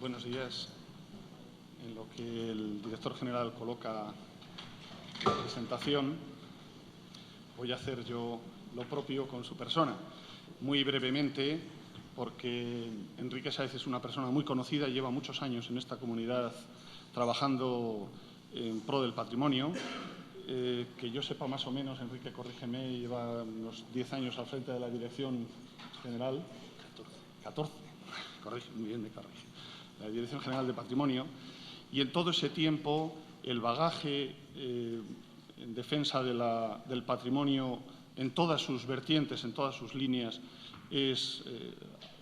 Buenos días. En lo que el director general coloca la presentación, voy a hacer yo lo propio con su persona. Muy brevemente, porque Enrique Sáez es una persona muy conocida y lleva muchos años en esta comunidad trabajando en pro del patrimonio. Que yo sepa más o menos, Enrique, corrígeme, lleva unos 10 años al frente de la Dirección General. 14. Corrige, muy bien, me corrige. La Dirección General de Patrimonio. Y en todo ese tiempo, el bagaje en defensa del patrimonio en todas sus vertientes, en todas sus líneas, es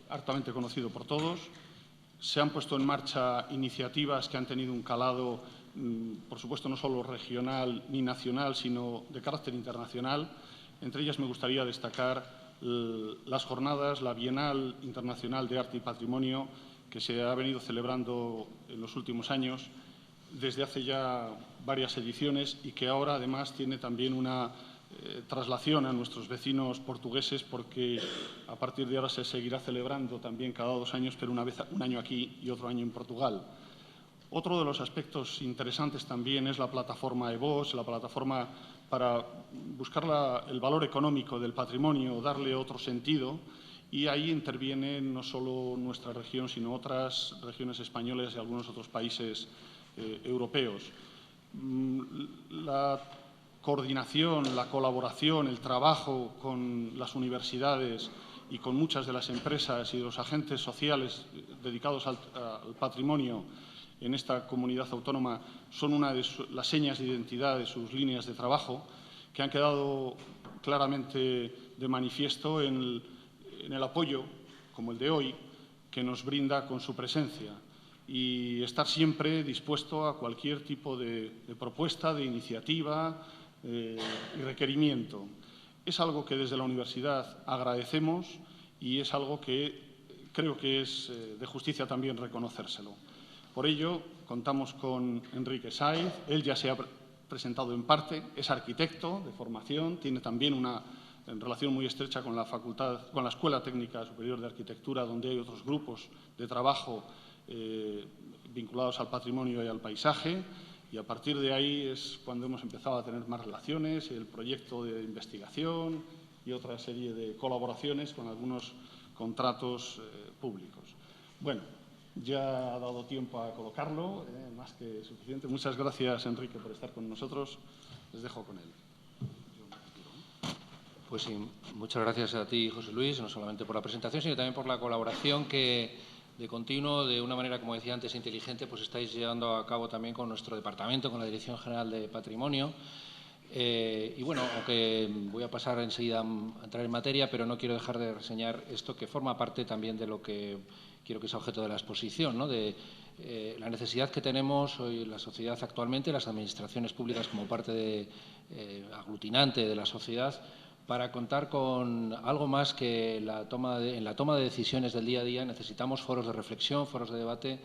hartamente conocido por todos. Se han puesto en marcha iniciativas que han tenido un calado, por supuesto, no solo regional ni nacional, sino de carácter internacional. Entre ellas me gustaría destacar las jornadas, la Bienal Internacional de Arte y Patrimonio, que se ha venido celebrando en los últimos años desde hace ya varias ediciones y que ahora, además, tiene también una traslación a nuestros vecinos portugueses, porque a partir de ahora se seguirá celebrando también cada 2 años, pero una vez un año aquí y otro año en Portugal. Otro de los aspectos interesantes también es la plataforma EVOS, la plataforma para buscar el valor económico del patrimonio, darle otro sentido, y ahí interviene no solo nuestra región, sino otras regiones españolas y algunos otros países europeos. La coordinación, la colaboración, el trabajo con las universidades y con muchas de las empresas y de los agentes sociales dedicados al patrimonio en esta comunidad autónoma son una de las señas de identidad de sus líneas de trabajo, que han quedado claramente de manifiesto en el apoyo, como el de hoy, que nos brinda con su presencia, y estar siempre dispuesto a cualquier tipo de propuesta, de iniciativa y requerimiento. Es algo que desde la universidad agradecemos y es algo que creo que es de justicia también reconocérselo. Por ello, contamos con Enrique Sáez. Él ya se ha presentado en parte, es arquitecto de formación, tiene también una relación muy estrecha con la Escuela Técnica Superior de Arquitectura, donde hay otros grupos de trabajo vinculados al patrimonio y al paisaje, y a partir de ahí es cuando hemos empezado a tener más relaciones, el proyecto de investigación y otra serie de colaboraciones con algunos contratos públicos. Bueno, ya ha dado tiempo a colocarlo, más que suficiente. Muchas gracias, Enrique, por estar con nosotros. Les dejo con él. Pues sí, muchas gracias a ti, José Luis, no solamente por la presentación, sino también por la colaboración que de continuo, de una manera, como decía antes, inteligente, pues estáis llevando a cabo también con nuestro departamento, con la Dirección General de Patrimonio. Y bueno, aunque voy a pasar enseguida a entrar en materia, pero no quiero dejar de reseñar esto que forma parte también de lo que quiero que sea objeto de la exposición, ¿no? De la necesidad que tenemos hoy la sociedad actualmente, las administraciones públicas como parte aglutinante de la sociedad, para contar con algo más que en la toma de decisiones del día a día. Necesitamos foros de reflexión, foros de debate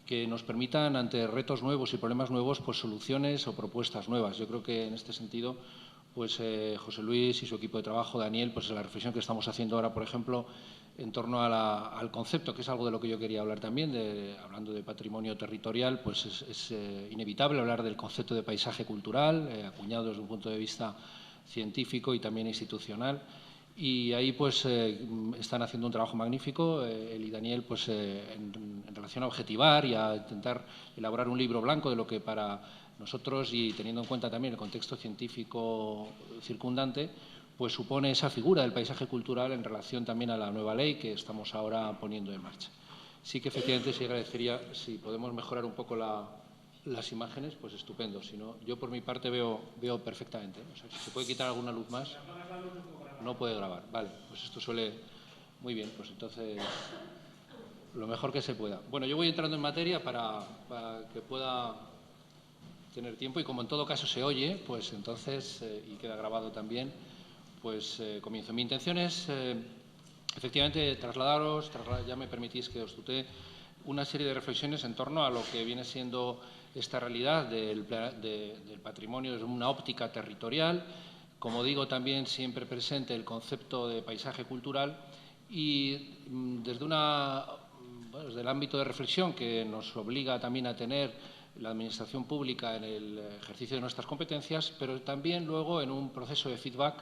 que nos permitan, ante retos nuevos y problemas nuevos, pues soluciones o propuestas nuevas. Yo creo que en este sentido, pues José Luis y su equipo de trabajo, Daniel, pues la reflexión que estamos haciendo ahora, por ejemplo, en torno al concepto, que es algo de lo que yo quería hablar también, hablando de patrimonio territorial, pues es inevitable hablar del concepto de paisaje cultural, acuñado desde un punto de vista científico y también institucional. Y ahí pues están haciendo un trabajo magnífico, él y Daniel, pues en relación a objetivar y a intentar elaborar un libro blanco de lo que para nosotros, y teniendo en cuenta también el contexto científico circundante, pues supone esa figura del paisaje cultural en relación también a la nueva ley que estamos ahora poniendo en marcha. Sí que efectivamente sí agradecería si podemos mejorar un poco las imágenes, pues estupendo. Si no, yo por mi parte veo perfectamente. O sea, si se puede quitar alguna luz más. No puede grabar. Vale, pues esto suele... Muy bien, pues entonces lo mejor que se pueda. Bueno, yo voy entrando en materia para que pueda tener tiempo, y como en todo caso se oye, pues entonces, y queda grabado también, pues comienzo. Mi intención es, efectivamente, trasladaros, ya me permitís que os tutee, una serie de reflexiones en torno a lo que viene siendo esta realidad del patrimonio desde una óptica territorial. Como digo, también siempre presente el concepto de paisaje cultural y desde desde el ámbito de reflexión que nos obliga también a tener la Administración pública en el ejercicio de nuestras competencias, pero también luego en un proceso de feedback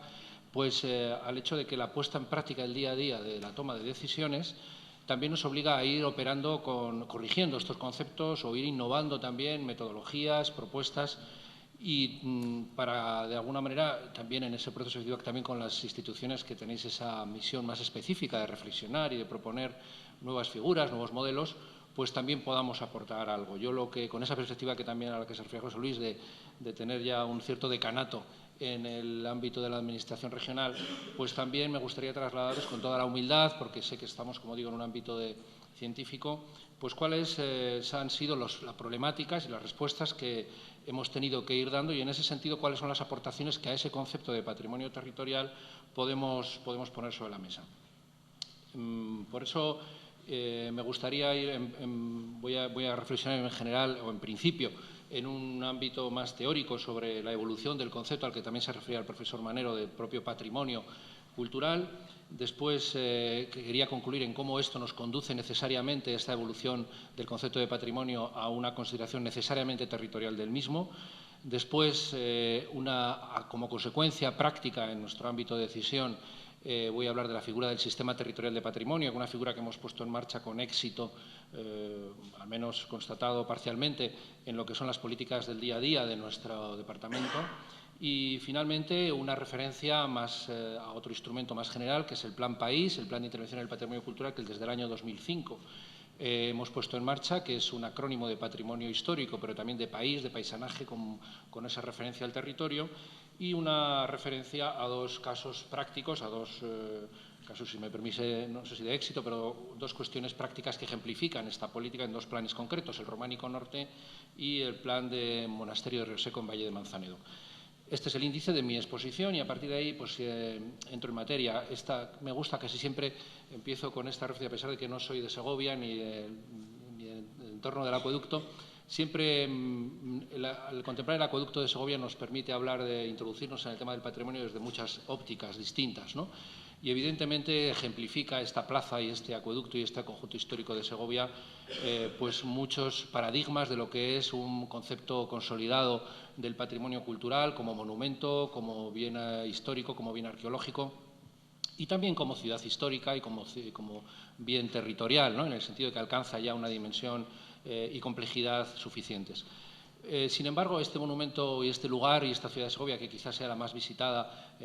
pues, al hecho de que la puesta en práctica del día a día de la toma de decisiones también nos obliga a ir operando corrigiendo estos conceptos o ir innovando también metodologías, propuestas y para, de alguna manera, también en ese proceso de feedback también con las instituciones que tenéis esa misión más específica de reflexionar y de proponer nuevas figuras, nuevos modelos, pues también podamos aportar algo. Yo lo que, con esa perspectiva que también a la que se refiere José Luis, de tener ya un cierto decanato en el ámbito de la Administración regional, pues también me gustaría trasladaros con toda la humildad, porque sé que estamos, como digo, en un ámbito científico, pues cuáles han sido las problemáticas y las respuestas que hemos tenido que ir dando y, en ese sentido, cuáles son las aportaciones que a ese concepto de patrimonio territorial podemos poner sobre la mesa. Por eso me gustaría ir, voy a reflexionar en general o en principio en un ámbito más teórico sobre la evolución del concepto al que también se refería el profesor Manero del propio patrimonio cultural. Después quería concluir en cómo esto nos conduce necesariamente, esta evolución del concepto de patrimonio, a una consideración necesariamente territorial del mismo. Después, como consecuencia práctica en nuestro ámbito de decisión, voy a hablar de la figura del sistema territorial de patrimonio, una figura que hemos puesto en marcha con éxito, al menos constatado parcialmente, en lo que son las políticas del día a día de nuestro departamento. Y, finalmente, una referencia más a otro instrumento más general, que es el Plan País, el Plan de Intervención en el Patrimonio Cultural, que desde el año 2005 hemos puesto en marcha, que es un acrónimo de patrimonio histórico, pero también de país, de paisanaje, con esa referencia al territorio, y una referencia a dos casos prácticos, a dos casos, si me permite, no sé si de éxito, pero dos cuestiones prácticas que ejemplifican esta política en dos planes concretos, el Románico Norte y el plan de Monasterio de Río Seco en Valle de Manzanedo. Este es el índice de mi exposición y, a partir de ahí, pues entro en materia. Me gusta, casi siempre empiezo con esta referencia, a pesar de que no soy de Segovia ni del entorno del acueducto. Siempre al contemplar el acueducto de Segovia nos permite introducirnos en el tema del patrimonio desde muchas ópticas distintas, ¿no? Y, evidentemente, ejemplifica esta plaza y este acueducto y este conjunto histórico de Segovia pues muchos paradigmas de lo que es un concepto consolidado del patrimonio cultural como monumento, como bien histórico, como bien arqueológico y también como ciudad histórica y como bien territorial, ¿no? En el sentido de que alcanza ya una dimensión y complejidad suficientes. Sin embargo, este monumento y este lugar y esta ciudad de Segovia, que quizás sea la más visitada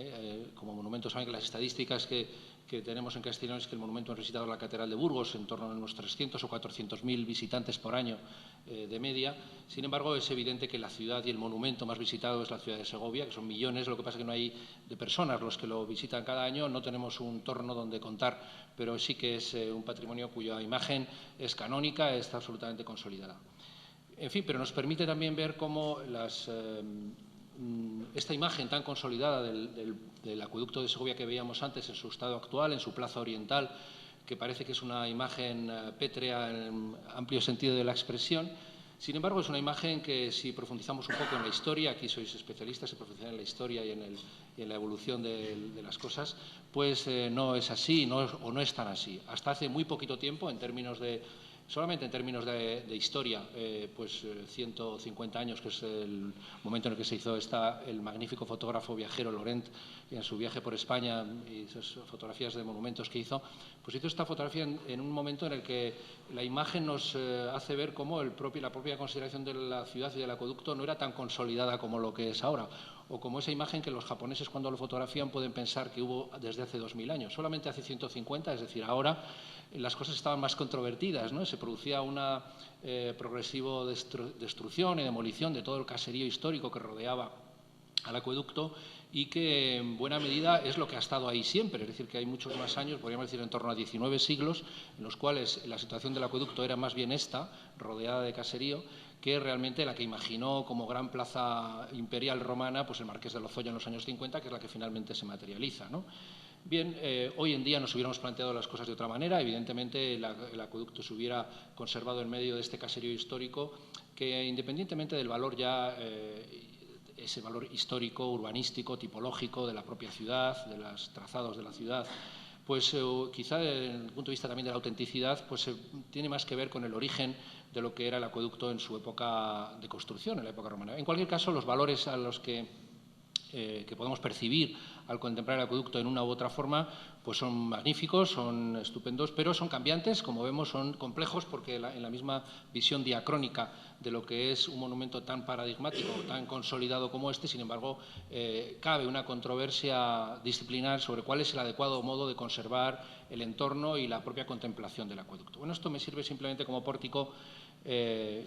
como monumento, saben que las estadísticas que tenemos en Castellón es que el monumento es visitado en la Catedral de Burgos, en torno a unos 300 o 400.000 visitantes por año de media. Sin embargo, es evidente que la ciudad y el monumento más visitado es la ciudad de Segovia, que son millones, lo que pasa es que no hay de personas los que lo visitan cada año, no tenemos un torno donde contar, pero sí que es un patrimonio cuya imagen es canónica, está absolutamente consolidada. En fin, pero nos permite también ver cómo esta imagen tan consolidada del acueducto de Segovia que veíamos antes en su estado actual, en su plaza oriental, que parece que es una imagen pétrea en el amplio sentido de la expresión. Sin embargo, es una imagen que, si profundizamos un poco en la historia, aquí sois especialistas, se profundizan en la historia y en la evolución de las cosas, pues no es así o no es tan así. Hasta hace muy poquito tiempo, solamente en términos de historia, pues 150 años, que es el momento en el que se hizo el magnífico fotógrafo viajero Laurent, en su viaje por España y esas fotografías de monumentos que hizo, pues hizo esta fotografía en un momento en el que la imagen nos hace ver cómo la propia consideración de la ciudad y del acueducto no era tan consolidada como lo que es ahora, o como esa imagen que los japoneses, cuando lo fotografían, pueden pensar que hubo desde hace 2000 años. Solamente hace 150, es decir, ahora las cosas estaban más controvertidas, ¿no? Se producía una progresiva destrucción y demolición de todo el caserío histórico que rodeaba al acueducto y que, en buena medida, es lo que ha estado ahí siempre. Es decir, que hay muchos más años, podríamos decir en torno a 19 siglos, en los cuales la situación del acueducto era más bien esta, rodeada de caserío, que realmente la que imaginó como gran plaza imperial romana pues el Marqués de Lozoya en los años 50, que es la que finalmente se materializa, ¿no? Bien, hoy en día nos hubiéramos planteado las cosas de otra manera. Evidentemente, el acueducto se hubiera conservado en medio de este caserío histórico que, independientemente del valor ese valor histórico, urbanístico, tipológico de la propia ciudad, de los trazados de la ciudad, pues quizá desde el punto de vista también de la autenticidad, pues tiene más que ver con el origen de lo que era el acueducto en su época de construcción, en la época romana. En cualquier caso, los valores a los que podemos percibir al contemplar el acueducto en una u otra forma, pues son magníficos, son estupendos, pero son cambiantes, como vemos, son complejos, porque en la misma visión diacrónica de lo que es un monumento tan paradigmático, tan consolidado como este, sin embargo, cabe una controversia disciplinar sobre cuál es el adecuado modo de conservar el entorno y la propia contemplación del acueducto. Bueno, esto me sirve simplemente como pórtico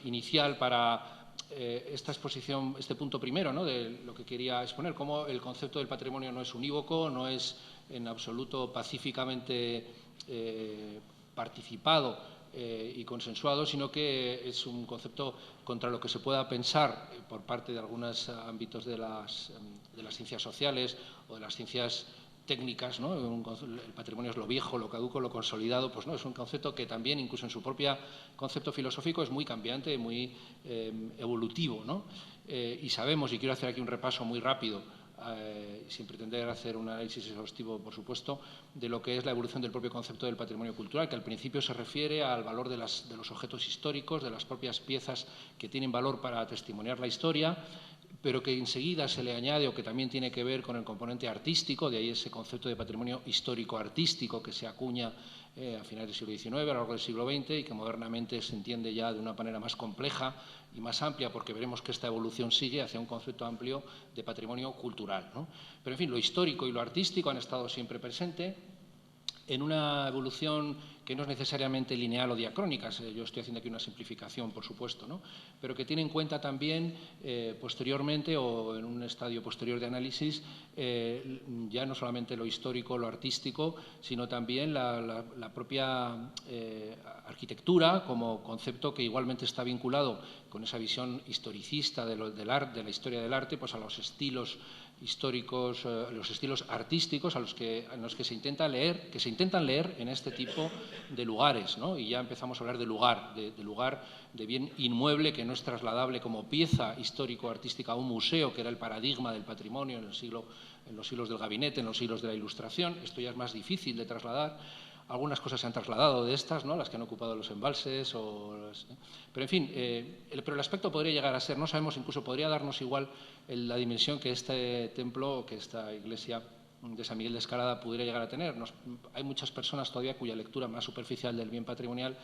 inicial para esta exposición, este punto primero, ¿no?, de lo que quería exponer, cómo el concepto del patrimonio no es unívoco, no es en absoluto pacíficamente participado y consensuado, sino que es un concepto contra lo que se pueda pensar por parte de algunos ámbitos de las ciencias sociales o de las ciencias técnicas, ¿no? El patrimonio es lo viejo, lo caduco, lo consolidado, pues no, es un concepto que también, incluso en su propio concepto filosófico, es muy cambiante, muy evolutivo, ¿no? Y sabemos, y quiero hacer aquí un repaso muy rápido, sin pretender hacer un análisis exhaustivo, por supuesto, de lo que es la evolución del propio concepto del patrimonio cultural, que al principio se refiere al valor de los objetos históricos, de las propias piezas que tienen valor para testimoniar la historia, pero que enseguida se le añade, o que también tiene que ver con el componente artístico, de ahí ese concepto de patrimonio histórico-artístico que se acuña a finales del siglo XIX, a lo largo del siglo XX, y que modernamente se entiende ya de una manera más compleja y más amplia, porque veremos que esta evolución sigue hacia un concepto amplio de patrimonio cultural, ¿no? Pero, en fin, lo histórico y lo artístico han estado siempre presentes en una evolución que no es necesariamente lineal o diacrónica. Yo estoy haciendo aquí una simplificación, por supuesto, ¿no?, pero que tiene en cuenta también posteriormente, o en un estadio posterior de análisis, ya no solamente lo histórico, lo artístico, sino también la propia arquitectura como concepto que igualmente está vinculado con esa visión historicista de la historia del arte, pues a los estilos históricos, los estilos artísticos en los que se intentan leer en este tipo de lugares, ¿no? Y ya empezamos a hablar de lugar, de bien inmueble que no es trasladable como pieza histórico-artística a un museo, que era el paradigma del patrimonio en los siglos del Gabinete, en los siglos de la Ilustración. Esto ya es más difícil de trasladar. Algunas cosas se han trasladado de estas, ¿no?, las que han ocupado los embalses. Pero, en fin, pero el aspecto podría llegar a ser, no sabemos, incluso podría darnos igual la dimensión que este templo, que esta iglesia de San Miguel de Escalada pudiera llegar a tener. Hay muchas personas todavía cuya lectura más superficial del bien patrimonial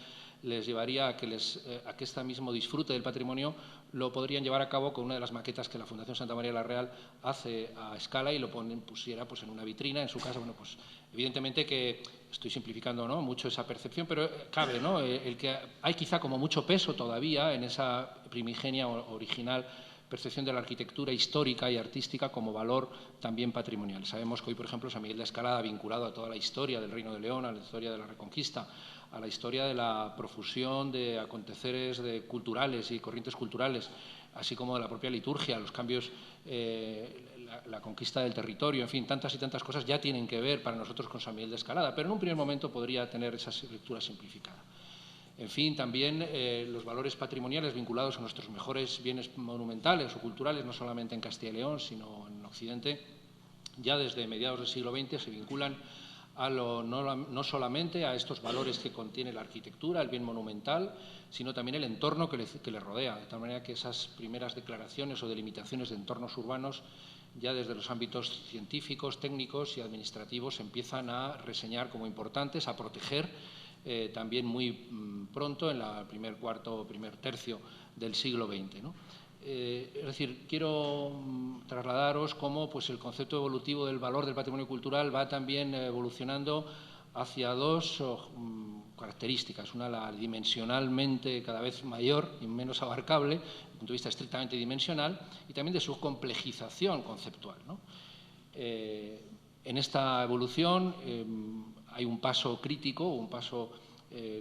les llevaría a que este mismo disfrute del patrimonio lo podrían llevar a cabo con una de las maquetas que la Fundación Santa María la Real hace a escala y lo pusiera pues en una vitrina en su casa. Bueno, pues evidentemente que estoy simplificando, ¿no?, mucho esa percepción, pero cabe, ¿no?, el que hay quizá como mucho peso todavía en esa primigenia original percepción de la arquitectura histórica y artística como valor también patrimonial. Sabemos que hoy, por ejemplo, San Miguel de Escalada, vinculado a toda la historia del Reino de León, a la historia de la Reconquista, a la historia de la profusión de aconteceres culturales y corrientes culturales, así como de la propia liturgia, los cambios, la conquista del territorio, en fin, tantas y tantas cosas ya tienen que ver para nosotros con San Miguel de Escalada, pero en un primer momento podría tener esa lectura simplificada. En fin, también los valores patrimoniales vinculados a nuestros mejores bienes monumentales o culturales, no solamente en Castilla y León, sino en Occidente, ya desde mediados del siglo XX se vinculan no solamente a estos valores que contiene la arquitectura, el bien monumental, sino también el entorno que le rodea, de tal manera que esas primeras declaraciones o delimitaciones de entornos urbanos ya desde los ámbitos científicos, técnicos y administrativos se empiezan a reseñar como importantes, a proteger también muy pronto, en el primer tercio del siglo XX, ¿no? Es decir, quiero trasladaros cómo pues, el concepto evolutivo del valor del patrimonio cultural va también evolucionando hacia dos características. Una, la dimensionalmente cada vez mayor y menos abarcable, desde el punto de vista estrictamente dimensional, y también de su complejización conceptual, ¿no? En esta evolución hay un paso crítico, un paso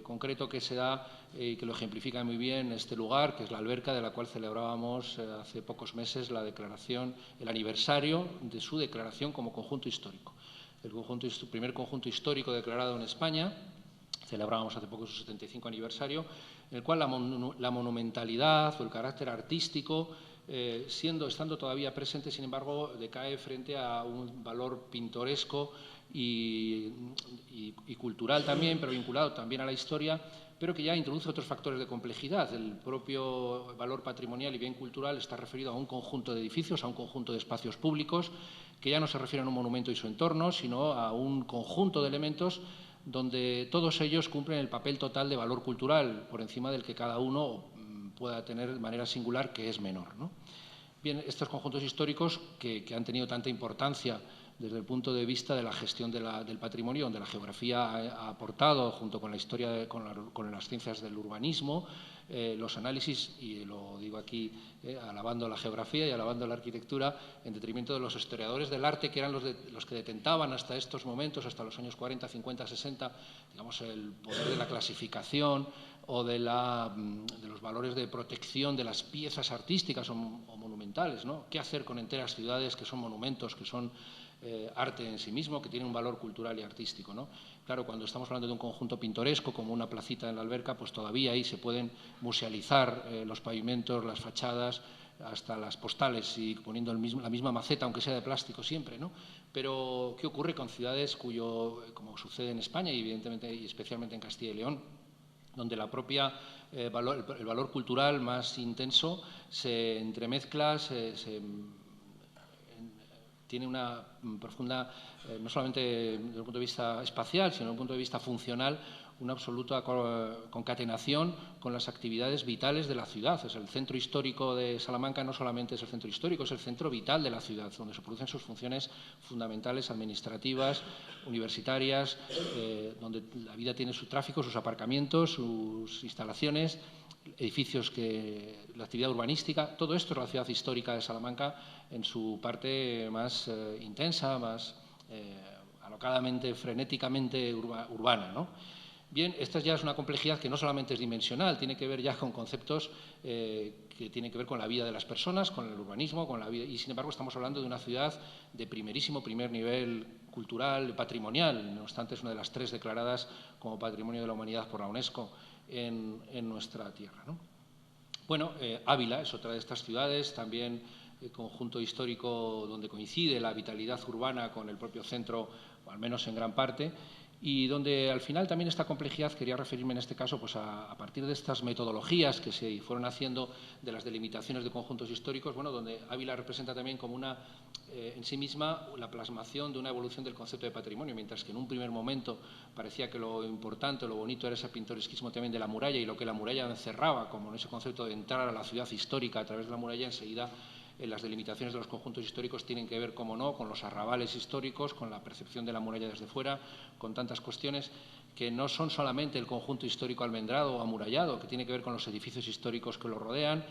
concreto que se da y que lo ejemplifica muy bien este lugar, que es la alberca, de la cual celebrábamos hace pocos meses el aniversario de su declaración como conjunto histórico. El primer conjunto histórico declarado en España, celebrábamos hace poco su 75 aniversario, en el cual la monumentalidad o el carácter artístico, estando todavía presente, sin embargo, decae frente a un valor pintoresco y cultural también, pero vinculado también a la historia, pero que ya introduce otros factores de complejidad. El propio valor patrimonial y bien cultural está referido a un conjunto de edificios, a un conjunto de espacios públicos, que ya no se refieren a un monumento y su entorno, sino a un conjunto de elementos donde todos ellos cumplen el papel total de valor cultural, por encima del que cada uno pueda tener de manera singular, que es menor, ¿no? Bien, estos conjuntos históricos que han tenido tanta importancia desde el punto de vista de la gestión del patrimonio, donde la geografía ha aportado, junto con la historia, con las ciencias del urbanismo, los análisis, y lo digo aquí alabando la geografía y alabando la arquitectura, en detrimento de los historiadores del arte, que eran los que detentaban hasta estos momentos, hasta los años 40, 50, 60, digamos, el poder de la clasificación o de los valores de protección de las piezas artísticas o monumentales, ¿no? ¿Qué hacer con enteras ciudades que son monumentos, que son arte en sí mismo, que tiene un valor cultural y artístico, ¿no? Claro, cuando estamos hablando de un conjunto pintoresco, como una placita en la Alberca, pues todavía ahí se pueden musealizar los pavimentos, las fachadas, hasta las postales, y poniendo la misma maceta, aunque sea de plástico siempre, ¿no? Pero, ¿qué ocurre con ciudades como sucede en España y evidentemente y especialmente en Castilla y León, donde el valor cultural más intenso se entremezcla, tiene una profunda, no solamente desde el punto de vista espacial, sino desde el punto de vista funcional, una absoluta concatenación con las actividades vitales de la ciudad. Es el centro histórico de Salamanca no solamente es el centro histórico, es el centro vital de la ciudad, donde se producen sus funciones fundamentales, administrativas, universitarias, donde la vida tiene su tráfico, sus aparcamientos, sus instalaciones, edificios, la actividad urbanística. Todo esto es la ciudad histórica de Salamanca en su parte más intensa, más alocadamente, frenéticamente urbana, ¿no? Bien, esta ya es una complejidad que no solamente es dimensional, tiene que ver ya con conceptos que tienen que ver con la vida de las personas, con el urbanismo, con la vida, y sin embargo estamos hablando de una ciudad de primer nivel cultural, patrimonial. No obstante, es una de las 3 declaradas como Patrimonio de la Humanidad por la UNESCO en nuestra tierra, ¿no? Bueno, Ávila es otra de estas ciudades, también conjunto histórico donde coincide la vitalidad urbana con el propio centro, o al menos en gran parte, y donde al final también esta complejidad, quería referirme en este caso pues a partir de estas metodologías que se fueron haciendo de las delimitaciones de conjuntos históricos, bueno, donde Ávila representa también como en sí misma la plasmación de una evolución del concepto de patrimonio, mientras que en un primer momento parecía que lo importante, lo bonito era ese pintoresquismo también de la muralla y lo que la muralla encerraba, como en ese concepto de entrar a la ciudad histórica a través de la muralla. Enseguida las delimitaciones de los conjuntos históricos tienen que ver, como no, con los arrabales históricos, con la percepción de la muralla desde fuera, con tantas cuestiones que no son solamente el conjunto histórico almendrado o amurallado, que tiene que ver con los edificios históricos que lo rodean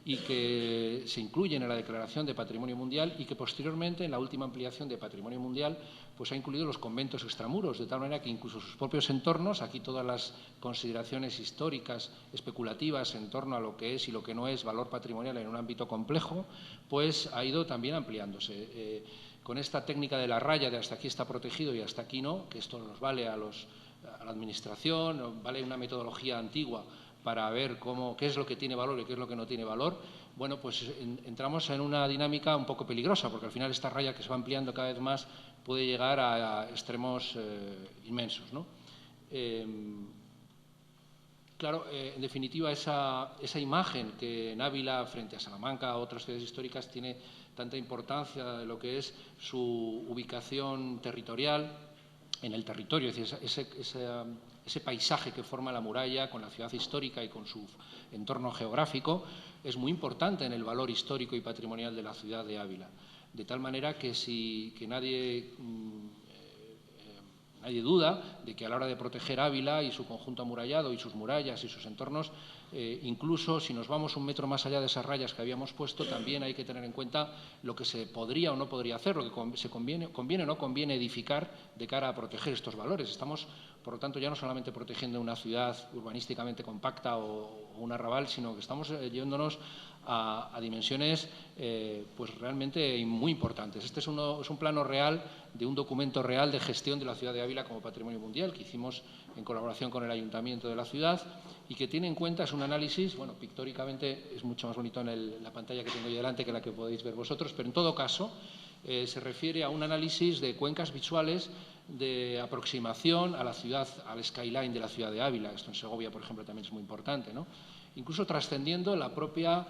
y que se incluyen en la Declaración de Patrimonio Mundial, y que posteriormente, en la última ampliación de Patrimonio Mundial, pues ha incluido los conventos extramuros, de tal manera que incluso sus propios entornos, aquí todas las consideraciones históricas, especulativas en torno a lo que es y lo que no es valor patrimonial en un ámbito complejo, pues ha ido también ampliándose. Con esta técnica de la raya, de hasta aquí está protegido y hasta aquí no, que esto nos vale a la Administración, vale una metodología antigua para ver qué es lo que tiene valor y qué es lo que no tiene valor, bueno, pues entramos en una dinámica un poco peligrosa, porque al final esta raya que se va ampliando cada vez más puede llegar a extremos inmensos, ¿no? Claro, en definitiva, esa imagen que en Ávila, frente a Salamanca, otras ciudades históricas, tiene tanta importancia de lo que es su ubicación territorial en el territorio, es decir, ese paisaje que forma la muralla con la ciudad histórica y con su entorno geográfico es muy importante en el valor histórico y patrimonial de la ciudad de Ávila. De tal manera que nadie duda de que a la hora de proteger Ávila y su conjunto amurallado y sus murallas y sus entornos, incluso si nos vamos un metro más allá de esas rayas que habíamos puesto, también hay que tener en cuenta lo que se podría o no podría hacer, lo que se conviene o no conviene edificar de cara a proteger estos valores. Estamos, por lo tanto, ya no solamente protegiendo una ciudad urbanísticamente compacta o un arrabal, sino que estamos yéndonos a dimensiones pues realmente muy importantes. Este es un plano real de un documento real de gestión de la ciudad de Ávila como Patrimonio Mundial que hicimos en colaboración con el Ayuntamiento de la ciudad y que tiene en cuenta, es un análisis, bueno, pictóricamente es mucho más bonito en la pantalla que tengo yo delante que la que podéis ver vosotros, pero en todo caso se refiere a un análisis de cuencas visuales de aproximación a la ciudad, al skyline de la ciudad de Ávila. Esto en Segovia, por ejemplo, también es muy importante, ¿no? Incluso trascendiendo la propia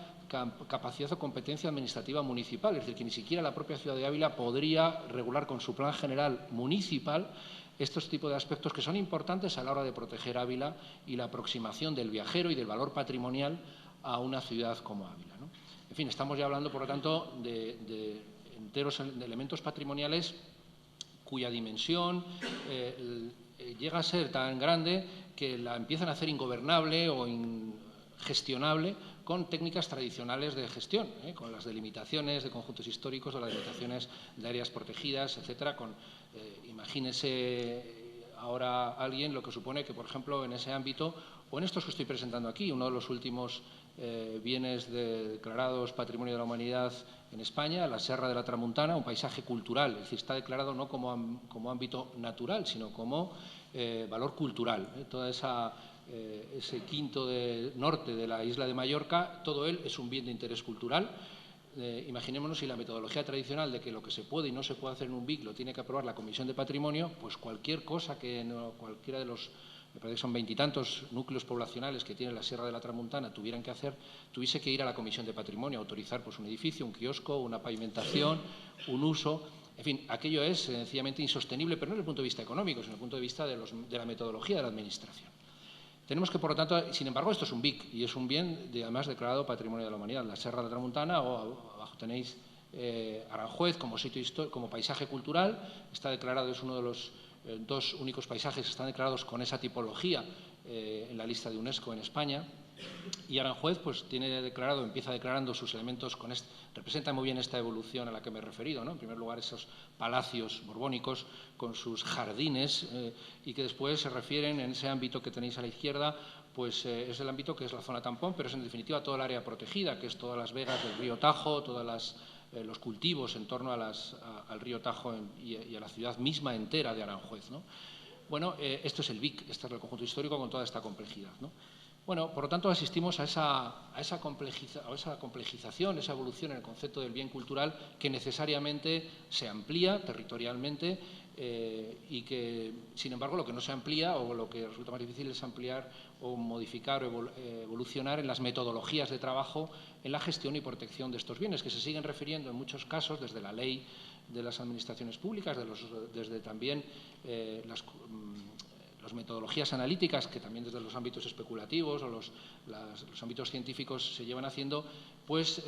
capacidad o competencia administrativa municipal, es decir, que ni siquiera la propia ciudad de Ávila podría regular con su plan general municipal estos tipos de aspectos que son importantes a la hora de proteger Ávila y la aproximación del viajero y del valor patrimonial a una ciudad como Ávila, ¿no? En fin, estamos ya hablando, por lo tanto, de enteros de elementos patrimoniales cuya dimensión llega a ser tan grande que la empiezan a hacer ingobernable o gestionable con técnicas tradicionales de gestión, con las delimitaciones de conjuntos históricos o las delimitaciones de áreas protegidas, etcétera. Imagínese ahora alguien lo que supone que, por ejemplo, en ese ámbito o en estos que estoy presentando aquí, uno de los últimos bienes declarados Patrimonio de la Humanidad en España, la Serra de la Tramuntana, un paisaje cultural, es decir, está declarado no como ámbito natural, sino como valor cultural. Toda ese quinto norte de la isla de Mallorca, todo él es un bien de interés cultural. Imaginémonos si la metodología tradicional de que lo que se puede y no se puede hacer en un BIC lo tiene que aprobar la Comisión de Patrimonio, pues cualquier cosa que cualquiera de los, me parece que son 20 y tantos núcleos poblacionales que tiene la Sierra de la Tramuntana tuvieran que hacer, tuviese que ir a la Comisión de Patrimonio a autorizar pues, un edificio, un kiosco, una pavimentación, un uso. En fin, aquello es sencillamente insostenible, pero no desde el punto de vista económico, sino desde el punto de vista de la metodología de la Administración. Tenemos que, por lo tanto, sin embargo, esto es un BIC y es un bien, además, declarado Patrimonio de la Humanidad. La Serra de la Tramuntana, o abajo tenéis Aranjuez como sitio histórico, como paisaje cultural, está declarado, es uno de los dos únicos paisajes que están declarados con esa tipología en la lista de UNESCO en España. Y Aranjuez pues, empieza declarando sus elementos, representa muy bien esta evolución a la que me he referido, ¿no? En primer lugar, esos palacios borbónicos con sus jardines y que después se refieren en ese ámbito que tenéis a la izquierda, pues es el ámbito que es la zona tampón, pero es en definitiva toda el área protegida, que es todas las vegas del río Tajo, todos los cultivos en torno al río Tajo y a la ciudad misma entera de Aranjuez, ¿no? Bueno, esto es el BIC, este es el conjunto histórico con toda esta complejidad, ¿no? Bueno, por lo tanto, asistimos a esa complejización, esa evolución en el concepto del bien cultural que necesariamente se amplía territorialmente y que, sin embargo, lo que no se amplía o lo que resulta más difícil es ampliar o modificar o evolucionar en las metodologías de trabajo en la gestión y protección de estos bienes, que se siguen refiriendo en muchos casos desde la ley de las administraciones públicas, desde también las metodologías analíticas, que también desde los ámbitos especulativos o los ámbitos científicos se llevan haciendo, pues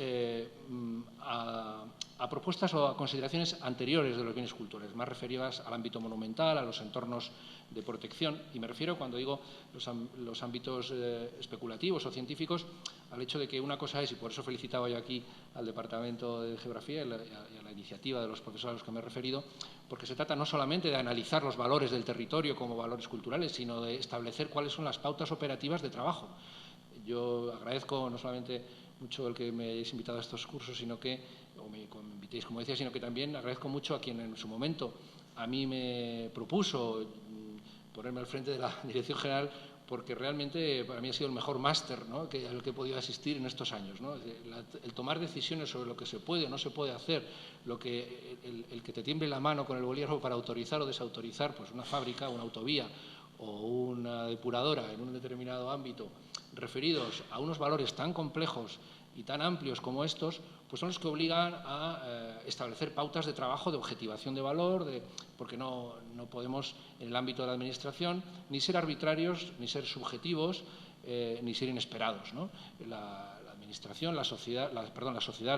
a propuestas o a consideraciones anteriores de los bienes culturales, más referidas al ámbito monumental, a los entornos de protección. Y me refiero, cuando digo los ámbitos especulativos o científicos, al hecho de que una cosa es, y por eso felicitaba yo aquí al Departamento de Geografía y a la iniciativa de los profesores a los que me he referido, porque se trata no solamente de analizar los valores del territorio como valores culturales, sino de establecer cuáles son las pautas operativas de trabajo. Yo agradezco no solamente mucho el que me hayáis invitado a estos cursos, sino que, o me invitéis, como decía, sino que también agradezco mucho a quien en su momento a mí me propuso ponerme al frente de la Dirección General, porque realmente para mí ha sido el mejor máster, ¿no?, al que he podido asistir en estos años, ¿no? El tomar decisiones sobre lo que se puede o no se puede hacer, el que te tiemble la mano con el bolígrafo para autorizar o desautorizar pues una fábrica, una autovía o una depuradora en un determinado ámbito, referidos a unos valores tan complejos y tan amplios como estos, pues son los que obligan a establecer pautas de trabajo, de objetivación de valor, porque no podemos, en el ámbito de la Administración, ni ser arbitrarios, ni ser subjetivos, ni ser inesperados, ¿no? La Administración, la sociedad,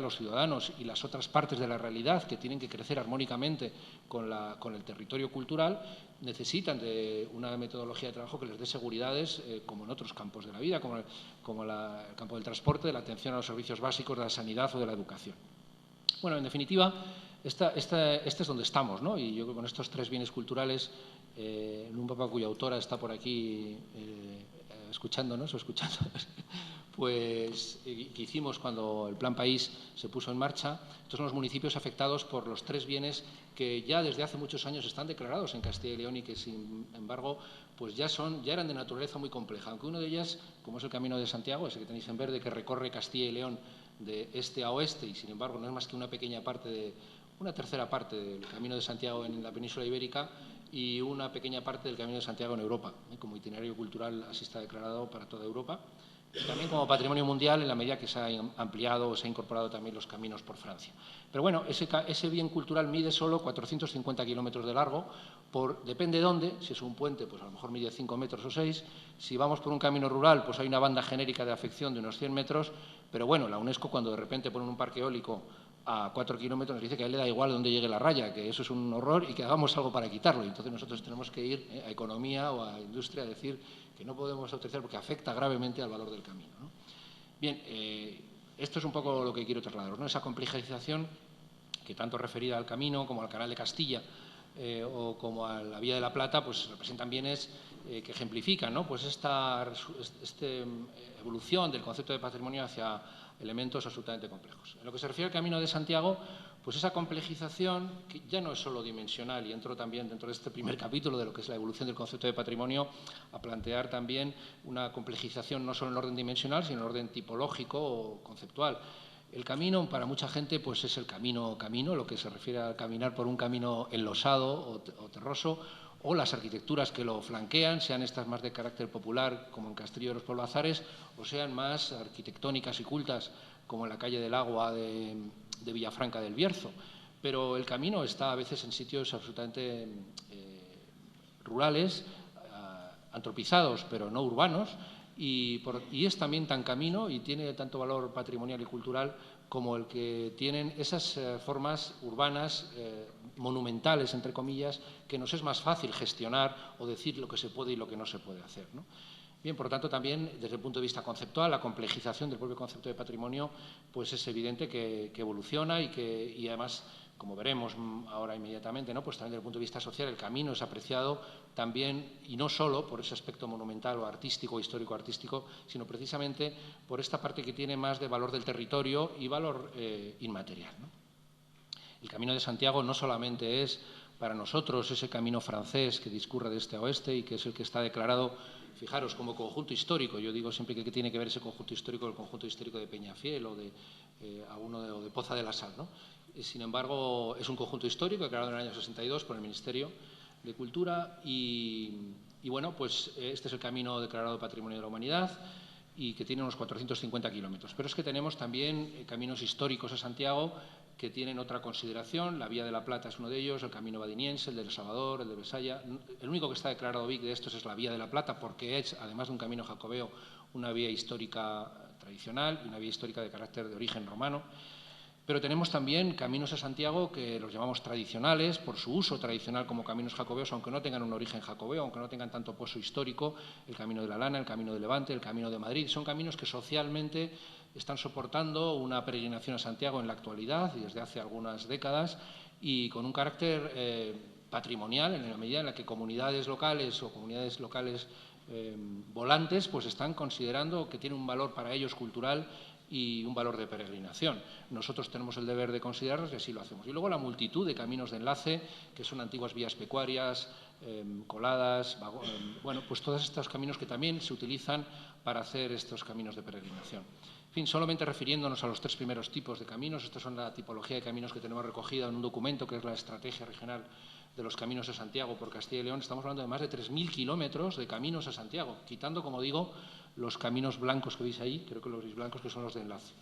los ciudadanos y las otras partes de la realidad que tienen que crecer armónicamente con el territorio cultural necesitan de una metodología de trabajo que les dé seguridades, como en otros campos de la vida, como el campo del transporte, de la atención a los servicios básicos, de la sanidad o de la educación. Bueno, en definitiva, este es donde estamos, ¿no? Y yo creo que con estos tres bienes culturales, en un mapa cuya autora está por aquí escuchándonos, pues que hicimos cuando el Plan País se puso en marcha. Estos son los municipios afectados por los tres bienes que ya desde hace muchos años están declarados en Castilla y León y que, sin embargo, pues ya eran de naturaleza muy compleja. Aunque uno de ellas, como es el Camino de Santiago, ese que tenéis en verde, que recorre Castilla y León de este a oeste y, sin embargo, no es más que una pequeña parte una tercera parte del Camino de Santiago en la península ibérica y una pequeña parte del Camino de Santiago en Europa. Como itinerario cultural así está declarado para toda Europa. Y también como patrimonio mundial en la medida que se ha ampliado o se ha incorporado también los caminos por Francia. Pero bueno, ese bien cultural mide solo 450 kilómetros de largo, depende de dónde. Si es un puente, pues a lo mejor mide 5 metros o 6. Si vamos por un camino rural, pues hay una banda genérica de afección de unos 100 metros. Pero bueno, la UNESCO, cuando de repente ponen un parque eólico a 4 kilómetros, nos dice que a él le da igual dónde llegue la raya, que eso es un horror y que hagamos algo para quitarlo. Y entonces nosotros tenemos que ir a economía o a industria a decir que no podemos autorizar porque afecta gravemente al valor del camino, ¿no? Bien, esto es un poco lo que quiero trasladaros, ¿no? Esa complejización que tanto referida al camino como al Canal de Castilla o como a la Vía de la Plata, pues representan bienes que ejemplifican, ¿no? Pues esta evolución del concepto de patrimonio hacia elementos absolutamente complejos. En lo que se refiere al Camino de Santiago, pues esa complejización, que ya no es solo dimensional, y entro también dentro de este primer capítulo de lo que es la evolución del concepto de patrimonio, a plantear también una complejización no solo en orden dimensional, sino en orden tipológico o conceptual. El camino, para mucha gente, pues es el camino, lo que se refiere a caminar por un camino enlosado o terroso, o las arquitecturas que lo flanquean, sean estas más de carácter popular, como en Castillo de los Polvazares, o sean más arquitectónicas y cultas, como en la calle del Agua de Villafranca del Bierzo. Pero el camino está a veces en sitios absolutamente rurales, antropizados, pero no urbanos, y es también tan camino y tiene tanto valor patrimonial y cultural como el que tienen esas formas urbanas monumentales, entre comillas, que nos es más fácil gestionar o decir lo que se puede y lo que no se puede hacer, ¿no? Bien, por lo tanto, también desde el punto de vista conceptual, la complejización del propio concepto de patrimonio, pues es evidente que evoluciona y además, como veremos ahora inmediatamente, ¿no? Pues también desde el punto de vista social el camino es apreciado también, y no solo por ese aspecto monumental o artístico, histórico-artístico, sino precisamente por esta parte que tiene más de valor del territorio y valor inmaterial, ¿no? El Camino de Santiago no solamente es para nosotros ese camino francés que discurre de este a oeste y que es el que está declarado, fijaros, como conjunto histórico. Yo digo siempre que tiene que ver ese conjunto histórico con el conjunto histórico de Peñafiel o de Poza de la Sal, ¿no? Sin embargo, es un conjunto histórico declarado en el año 62 por el Ministerio de Cultura y bueno, pues este es el camino declarado Patrimonio de la Humanidad y que tiene unos 450 kilómetros. Pero es que tenemos también caminos históricos a Santiago que tienen otra consideración. La Vía de la Plata es uno de ellos, el Camino Badiniense, el de El Salvador, el de Besaya. El único que está declarado BIC de estos es la Vía de la Plata, porque es, además de un camino jacobeo, una vía histórica tradicional y una vía histórica de carácter de origen romano. Pero tenemos también caminos a Santiago que los llamamos tradicionales, por su uso tradicional como caminos jacobeos, aunque no tengan un origen jacobeo, aunque no tengan tanto pozo histórico, el Camino de la Lana, el Camino de Levante, el Camino de Madrid. Son caminos que socialmente están soportando una peregrinación a Santiago en la actualidad y desde hace algunas décadas y con un carácter patrimonial en la medida en la que comunidades locales o comunidades locales volantes pues están considerando que tiene un valor para ellos cultural y un valor de peregrinación. Nosotros tenemos el deber de considerarlos y así lo hacemos. Y luego la multitud de caminos de enlace, que son antiguas vías pecuarias, coladas, bueno, pues todos estos caminos que también se utilizan para hacer estos caminos de peregrinación. En fin, solamente refiriéndonos a los tres primeros tipos de caminos, estas son la tipología de caminos que tenemos recogida en un documento que es la Estrategia Regional de los Caminos de Santiago por Castilla y León. Estamos hablando de más de 3.000 kilómetros de caminos a Santiago, quitando, como digo, los caminos blancos que veis ahí, creo que los blancos que son los de enlace.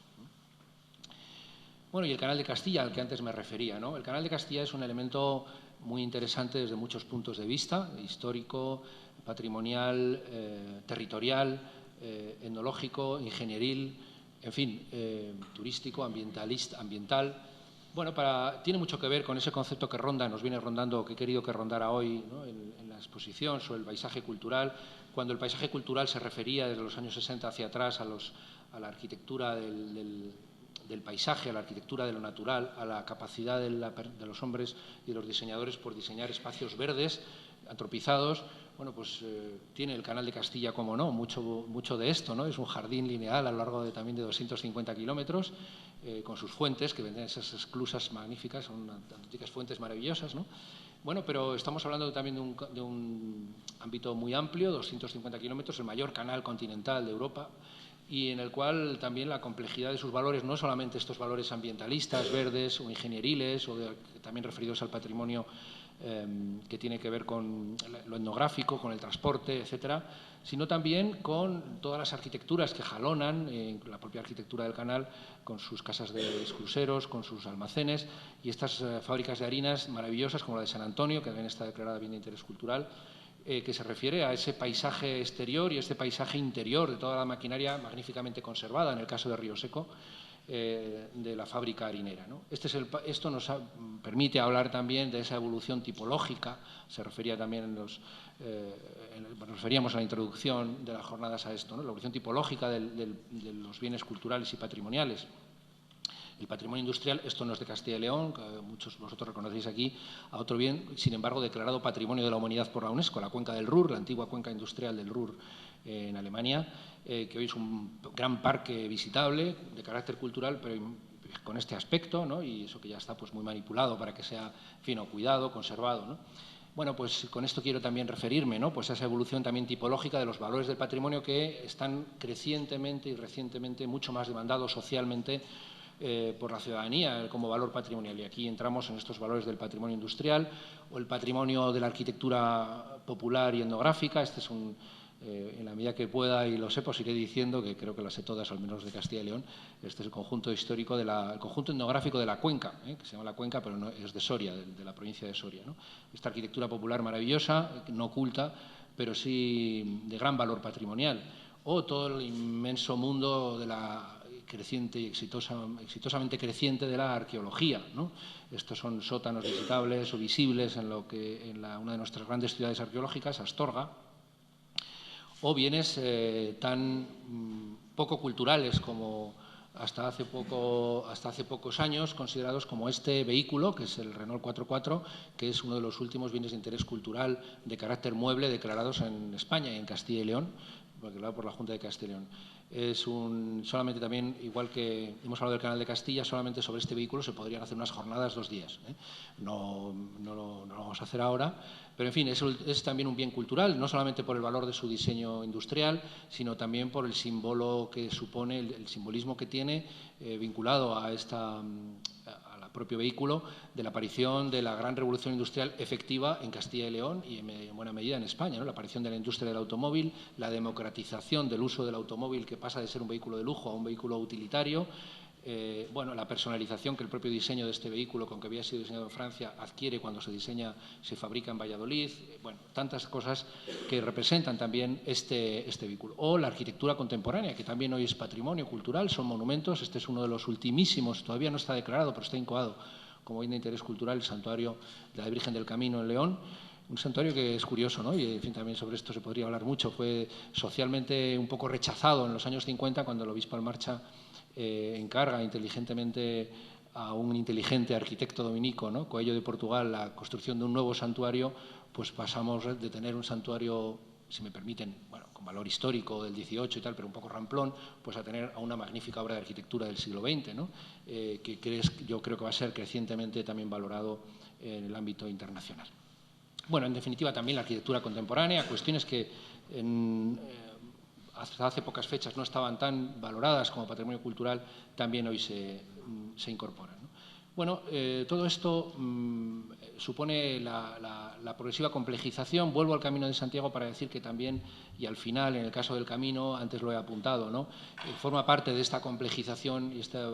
Bueno, y el Canal de Castilla, al que antes me refería, ¿no? El Canal de Castilla es un elemento muy interesante desde muchos puntos de vista, histórico, patrimonial, territorial, etnológico, ingenieril, en fin, turístico, ambiental. Bueno, tiene mucho que ver con ese concepto que nos viene rondando, que he querido que rondara hoy, ¿no? en la exposición sobre el paisaje cultural, cuando el paisaje cultural se refería desde los años 60 hacia atrás a la arquitectura del paisaje, a la arquitectura de lo natural, a la capacidad de los hombres y de los diseñadores por diseñar espacios verdes, antropizados. Bueno, pues tiene el Canal de Castilla, como no, mucho de esto, ¿no? Es un jardín lineal a lo largo también de 250 kilómetros, con sus fuentes, que venden esas esclusas magníficas, son auténticas fuentes maravillosas, ¿no? Bueno, pero estamos hablando también de un ámbito muy amplio, 250 kilómetros, el mayor canal continental de Europa, y en el cual también la complejidad de sus valores, no solamente estos valores ambientalistas, verdes o ingenieriles, también referidos al patrimonio que tiene que ver con lo etnográfico, con el transporte, etcétera, sino también con todas las arquitecturas que jalonan, la propia arquitectura del canal, con sus casas de cruceros, con sus almacenes y estas fábricas de harinas maravillosas como la de San Antonio, que también está declarada bien de interés cultural, que se refiere a ese paisaje exterior y este paisaje interior de toda la maquinaria magníficamente conservada, en el caso de Río Seco, de la fábrica harinera, ¿no? Esto nos permite hablar también de esa evolución tipológica. Se refería también nos referíamos a la introducción de las jornadas a esto, ¿no? La evolución tipológica de los bienes culturales y patrimoniales. El patrimonio industrial, esto no es de Castilla y León, que muchos de vosotros reconocéis aquí, a otro bien, sin embargo, declarado Patrimonio de la Humanidad por la UNESCO, la cuenca del Ruhr, la antigua cuenca industrial del Ruhr en Alemania, que hoy es un gran parque visitable de carácter cultural, pero con este aspecto, ¿no? Y eso que ya está pues muy manipulado para que sea fino, cuidado, conservado, ¿no? Bueno, pues con esto quiero también referirme, ¿no? Pues a esa evolución también tipológica de los valores del patrimonio que están crecientemente y recientemente mucho más demandados socialmente por la ciudadanía como valor patrimonial. Y aquí entramos en estos valores del patrimonio industrial o el patrimonio de la arquitectura popular y etnográfica. Este es en la medida que pueda y lo sé, pues iré diciendo, que creo que las sé todas, al menos de Castilla y León. Este es el conjunto histórico, el conjunto etnográfico de la Cuenca, que se llama la Cuenca, pero no, es de Soria, de la provincia de Soria, ¿no? Esta arquitectura popular maravillosa, no oculta, pero sí de gran valor patrimonial. O todo el inmenso mundo de la creciente y exitosamente creciente de la arqueología, ¿no? Estos son sótanos visitables o visibles en una de nuestras grandes ciudades arqueológicas, Astorga, o bienes tan poco culturales como hasta hace pocos años considerados como este vehículo, que es el Renault 4x4, que es uno de los últimos bienes de interés cultural de carácter mueble declarados en España y en Castilla y León, declarado por la Junta de Castilla y León. Solamente también, igual que hemos hablado del Canal de Castilla, solamente sobre este vehículo se podrían hacer unas jornadas 2 días. No lo vamos a hacer ahora, pero en fin, es también un bien cultural, no solamente por el valor de su diseño industrial, sino también por el símbolo que supone, el simbolismo que tiene vinculado a al propio vehículo de la aparición de la gran revolución industrial efectiva en Castilla y León y en buena medida en España, ¿no? La aparición de la industria del automóvil, la democratización del uso del automóvil, que pasa de ser un vehículo de lujo a un vehículo utilitario, la personalización que el propio diseño de este vehículo, con que había sido diseñado en Francia, adquiere cuando se fabrica en Valladolid. Bueno, tantas cosas que representan también este vehículo. O la arquitectura contemporánea, que también hoy es patrimonio cultural, son monumentos. Este es uno de los ultimísimos, todavía no está declarado, pero está incoado como bien de interés cultural, el santuario de la Virgen del Camino en León. Un santuario que es curioso, ¿no? Y en fin, también sobre esto se podría hablar mucho. Fue socialmente un poco rechazado en los años 50, cuando el obispo Almarcha encarga inteligentemente a un inteligente arquitecto dominico, ¿no? Coello de Portugal, la construcción de un nuevo santuario, pues pasamos de tener un santuario, si me permiten, bueno, con valor histórico del XVIII y tal, pero un poco ramplón, pues a tener a una magnífica obra de arquitectura del siglo XX, ¿no? Yo creo que va a ser crecientemente también valorado en el ámbito internacional. Bueno, en definitiva, también la arquitectura contemporánea, cuestiones que hasta hace pocas fechas no estaban tan valoradas como patrimonio cultural, también hoy se incorporan, ¿no? Bueno, todo esto supone la progresiva complejización. Vuelvo al Camino de Santiago para decir que también, y al final, en el caso del Camino, antes lo he apuntado, ¿no? Forma parte de esta complejización y esta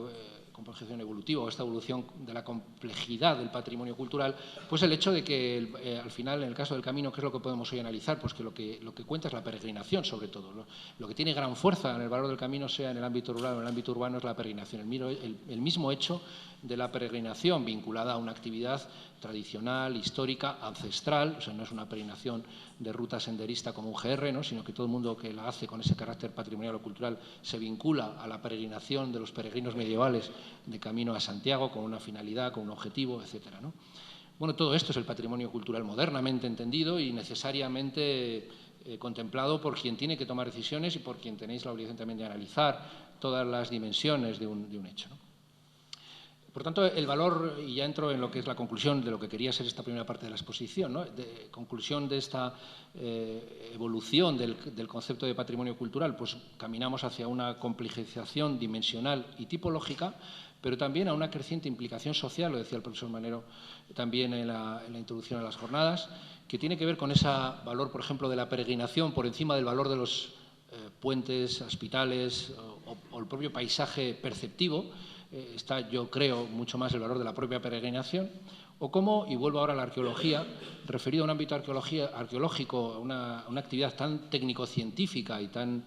complejización evolutiva o esta evolución de la complejidad del patrimonio cultural, pues el hecho de que al final, en el caso del Camino, ¿qué es lo que podemos hoy analizar? Pues que lo que cuenta es la peregrinación, sobre todo. Lo que tiene gran fuerza en el valor del Camino, sea en el ámbito rural o en el ámbito urbano, es la peregrinación. El mismo hecho de la peregrinación vinculada a una actividad tradicional, histórica, ancestral, o sea, no es una peregrinación de ruta senderista como un GR, ¿no? Sino que todo el mundo que la hace con ese carácter patrimonial o cultural se vincula a la peregrinación de los peregrinos medievales de camino a Santiago con una finalidad, con un objetivo, etcétera, ¿no? Bueno, todo esto es el patrimonio cultural modernamente entendido y necesariamente contemplado por quien tiene que tomar decisiones y por quien tenéis la obligación también de analizar todas las dimensiones de un hecho, ¿no? Por tanto, el valor, y ya entro en lo que es la conclusión de lo que quería ser esta primera parte de la exposición, ¿no? Conclusión de esta evolución del concepto de patrimonio cultural, pues caminamos hacia una complejización dimensional y tipológica, pero también a una creciente implicación social, lo decía el profesor Manero también en la introducción a las jornadas, que tiene que ver con ese valor, por ejemplo, de la peregrinación por encima del valor de los puentes, hospitales o el propio paisaje perceptivo. Está, yo creo, mucho más el valor de la propia peregrinación, o cómo, y vuelvo ahora a la arqueología, referido a un ámbito arqueológico, una actividad tan técnico-científica y tan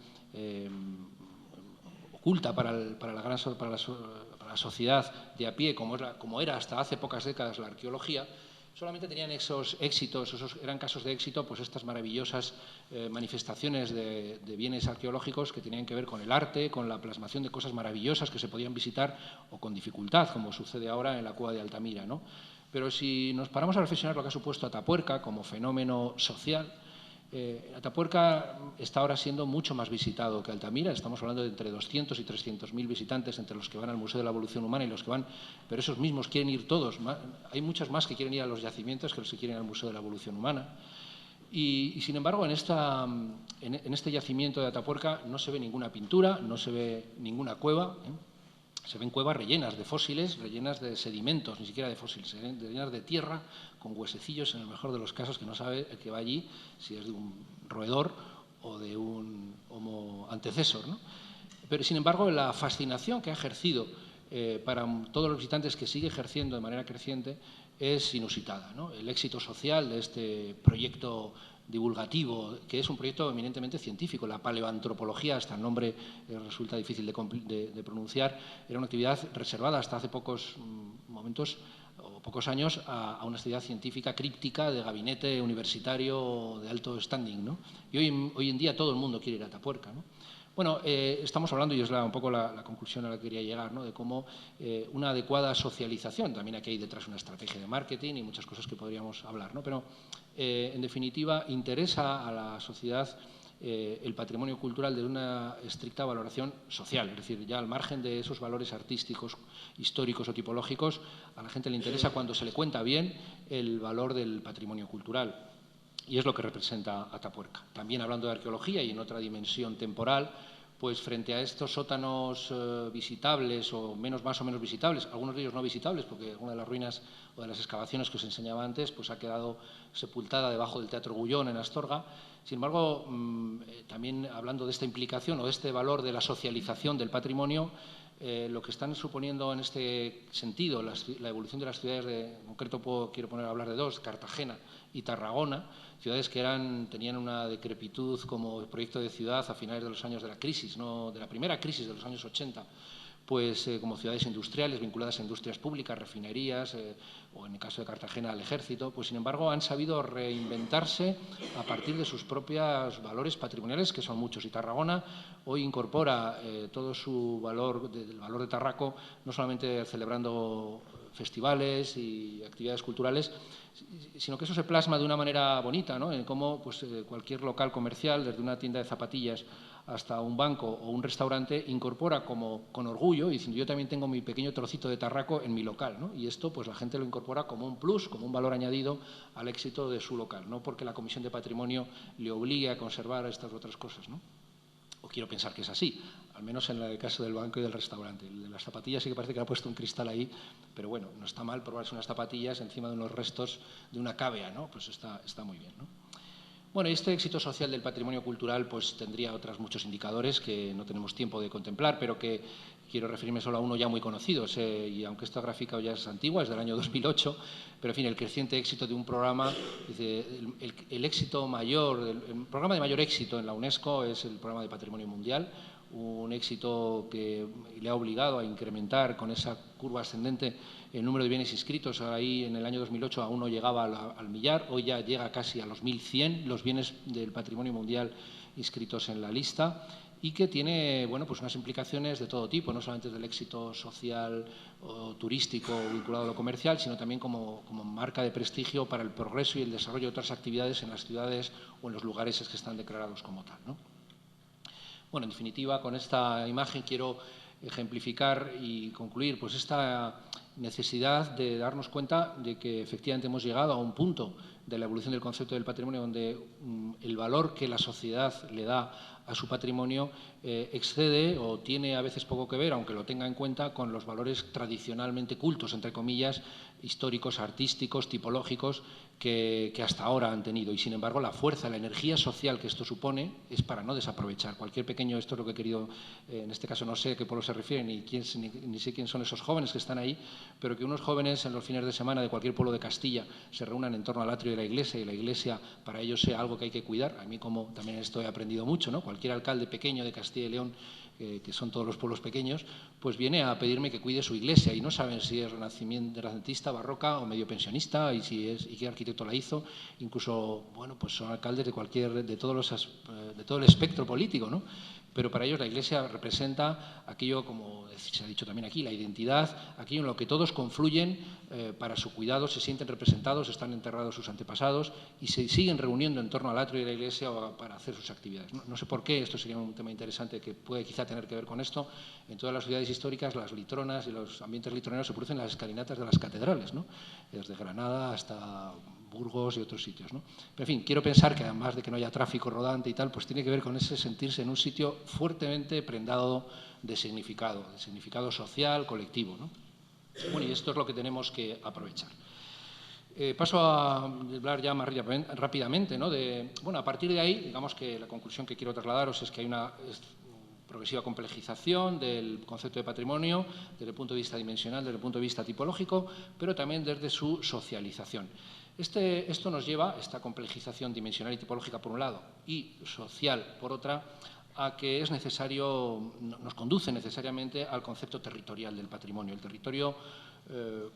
oculta para la sociedad de a pie, como era hasta hace pocas décadas la arqueología, solamente tenían esos éxitos, eran casos de éxito, pues estas maravillosas manifestaciones de bienes arqueológicos que tenían que ver con el arte, con la plasmación de cosas maravillosas que se podían visitar o con dificultad, como sucede ahora en la cueva de Altamira, ¿no? Pero si nos paramos a reflexionar lo que ha supuesto Atapuerca como fenómeno social, Atapuerca está ahora siendo mucho más visitado que Altamira. Estamos hablando de entre 200 y 300.000 visitantes entre los que van al Museo de la Evolución Humana y los que van, pero esos mismos quieren ir todos. Hay muchas más que quieren ir a los yacimientos que los que quieren ir al Museo de la Evolución Humana. Y sin embargo, en este yacimiento de Atapuerca no se ve ninguna pintura, no se ve ninguna cueva. Se ven cuevas rellenas de fósiles, rellenas de sedimentos, ni siquiera de fósiles, rellenas de tierra, con huesecillos, en el mejor de los casos, que no sabe el que va allí si es de un roedor o de un homo antecesor, ¿no? Pero, sin embargo, la fascinación que ha ejercido para todos los visitantes, que sigue ejerciendo de manera creciente, es inusitada, ¿no? El éxito social de este proyecto divulgativo, que es un proyecto eminentemente científico. La paleoantropología, hasta el nombre resulta difícil de pronunciar, era una actividad reservada hasta hace pocos momentos o pocos años a una actividad científica críptica de gabinete universitario de alto standing, ¿no? Y hoy en día todo el mundo quiere ir a Atapuerca, ¿no? Bueno, estamos hablando, y es un poco la conclusión a la que quería llegar, ¿no?, de cómo una adecuada socialización, también aquí hay detrás una estrategia de marketing y muchas cosas que podríamos hablar, ¿no? Pero, en definitiva, interesa a la sociedad el patrimonio cultural de una estricta valoración social, es decir, ya al margen de esos valores artísticos, históricos o tipológicos, a la gente le interesa, cuando se le cuenta bien, el valor del patrimonio cultural. Y es lo que representa Atapuerca. También hablando de arqueología y en otra dimensión temporal, pues frente a estos sótanos visitables o más o menos visitables, algunos de ellos no visitables, porque alguna de las ruinas o de las excavaciones que os enseñaba antes pues ha quedado sepultada debajo del Teatro Gullón en Astorga. Sin embargo, también hablando de esta implicación o de este valor de la socialización del patrimonio, lo que están suponiendo en este sentido la evolución de las ciudades, en concreto quiero hablar de dos, Cartagena y Tarragona, ciudades que tenían una decrepitud como proyecto de ciudad a finales de los años de la crisis, ¿no?, de la primera crisis de los años 80, pues como ciudades industriales vinculadas a industrias públicas, refinerías, o en el caso de Cartagena al ejército, pues sin embargo han sabido reinventarse a partir de sus propios valores patrimoniales, que son muchos. Y Tarragona hoy incorpora todo su valor, el valor de Tarraco, no solamente celebrando festivales y actividades culturales, sino que eso se plasma de una manera bonita, ¿no?, en cómo pues, cualquier local comercial, desde una tienda de zapatillas hasta un banco o un restaurante, incorpora con orgullo, y diciendo yo también tengo mi pequeño trocito de Tarraco en mi local, ¿no? Y esto pues la gente lo incorpora como un plus, como un valor añadido al éxito de su local, no porque la Comisión de Patrimonio le obligue a conservar estas otras cosas, ¿no? O quiero pensar que es así, al menos en el caso del banco y del restaurante. El de las zapatillas sí que parece que ha puesto un cristal ahí, pero bueno, no está mal probarse unas zapatillas encima de unos restos de una cávea, ¿no? Pues está muy bien, ¿no? Bueno, este éxito social del patrimonio cultural pues tendría otros muchos indicadores que no tenemos tiempo de contemplar, pero que quiero referirme solo a uno ya muy conocido, y aunque esta gráfica ya es antigua, es del año 2008, pero en fin, el creciente éxito de un programa, el éxito mayor, el programa de mayor éxito en la UNESCO es el programa de Patrimonio Mundial, un éxito que le ha obligado a incrementar con esa curva ascendente el número de bienes inscritos. Ahí en el año 2008 aún no llegaba al millar, hoy ya llega casi a los 1.100 los bienes del patrimonio mundial inscritos en la lista, y que tiene, bueno, pues unas implicaciones de todo tipo, no solamente del éxito social o turístico vinculado a lo comercial, sino también como marca de prestigio para el progreso y el desarrollo de otras actividades en las ciudades o en los lugares que están declarados como tal, ¿no? Bueno, en definitiva, con esta imagen quiero ejemplificar y concluir pues esta necesidad de darnos cuenta de que efectivamente hemos llegado a un punto de la evolución del concepto del patrimonio donde el valor que la sociedad le da a su patrimonio excede o tiene a veces poco que ver, aunque lo tenga en cuenta, con los valores tradicionalmente cultos, entre comillas, históricos, artísticos, tipológicos, que hasta ahora han tenido. Y, sin embargo, la fuerza, la energía social que esto supone es para no desaprovechar. Cualquier pequeño, esto es lo que he querido, en este caso no sé a qué pueblo se refiere, ni sé quién son esos jóvenes que están ahí, pero que unos jóvenes en los fines de semana de cualquier pueblo de Castilla se reúnan en torno al atrio de la iglesia y la iglesia para ellos sea algo que hay que cuidar. A mí, como también esto he aprendido mucho, ¿no? Cualquier alcalde pequeño de Castilla y León, que son todos los pueblos pequeños, pues viene a pedirme que cuide su iglesia y no saben si es renacentista, barroca o medio pensionista y qué arquitecto la hizo. Incluso, bueno, pues son alcaldes de todo el espectro político, ¿no? Pero para ellos la Iglesia representa aquello, como se ha dicho también aquí, la identidad, aquello en lo que todos confluyen para su cuidado, se sienten representados, están enterrados sus antepasados y se siguen reuniendo en torno al atrio de la Iglesia para hacer sus actividades. No sé por qué, esto sería un tema interesante que puede quizá tener que ver con esto. En todas las ciudades históricas, las litronas y los ambientes litroneros se producen en las escalinatas de las catedrales, ¿no? Desde Granada hasta Burgos y otros sitios, ¿no? Pero, en fin, quiero pensar que además de que no haya tráfico rodante y tal, pues tiene que ver con ese sentirse en un sitio fuertemente prendado de significado social, colectivo, ¿no? Bueno, y esto es lo que tenemos que aprovechar. Paso a hablar ya más rápidamente, ¿no? Bueno, a partir de ahí, digamos que la conclusión que quiero trasladaros es que hay una progresiva complejización del concepto de patrimonio desde el punto de vista dimensional, desde el punto de vista tipológico, pero también desde su socialización. Esto nos lleva, esta complejización dimensional y tipológica por un lado y social por otra, a que es necesario, nos conduce necesariamente al concepto territorial del patrimonio. El territorio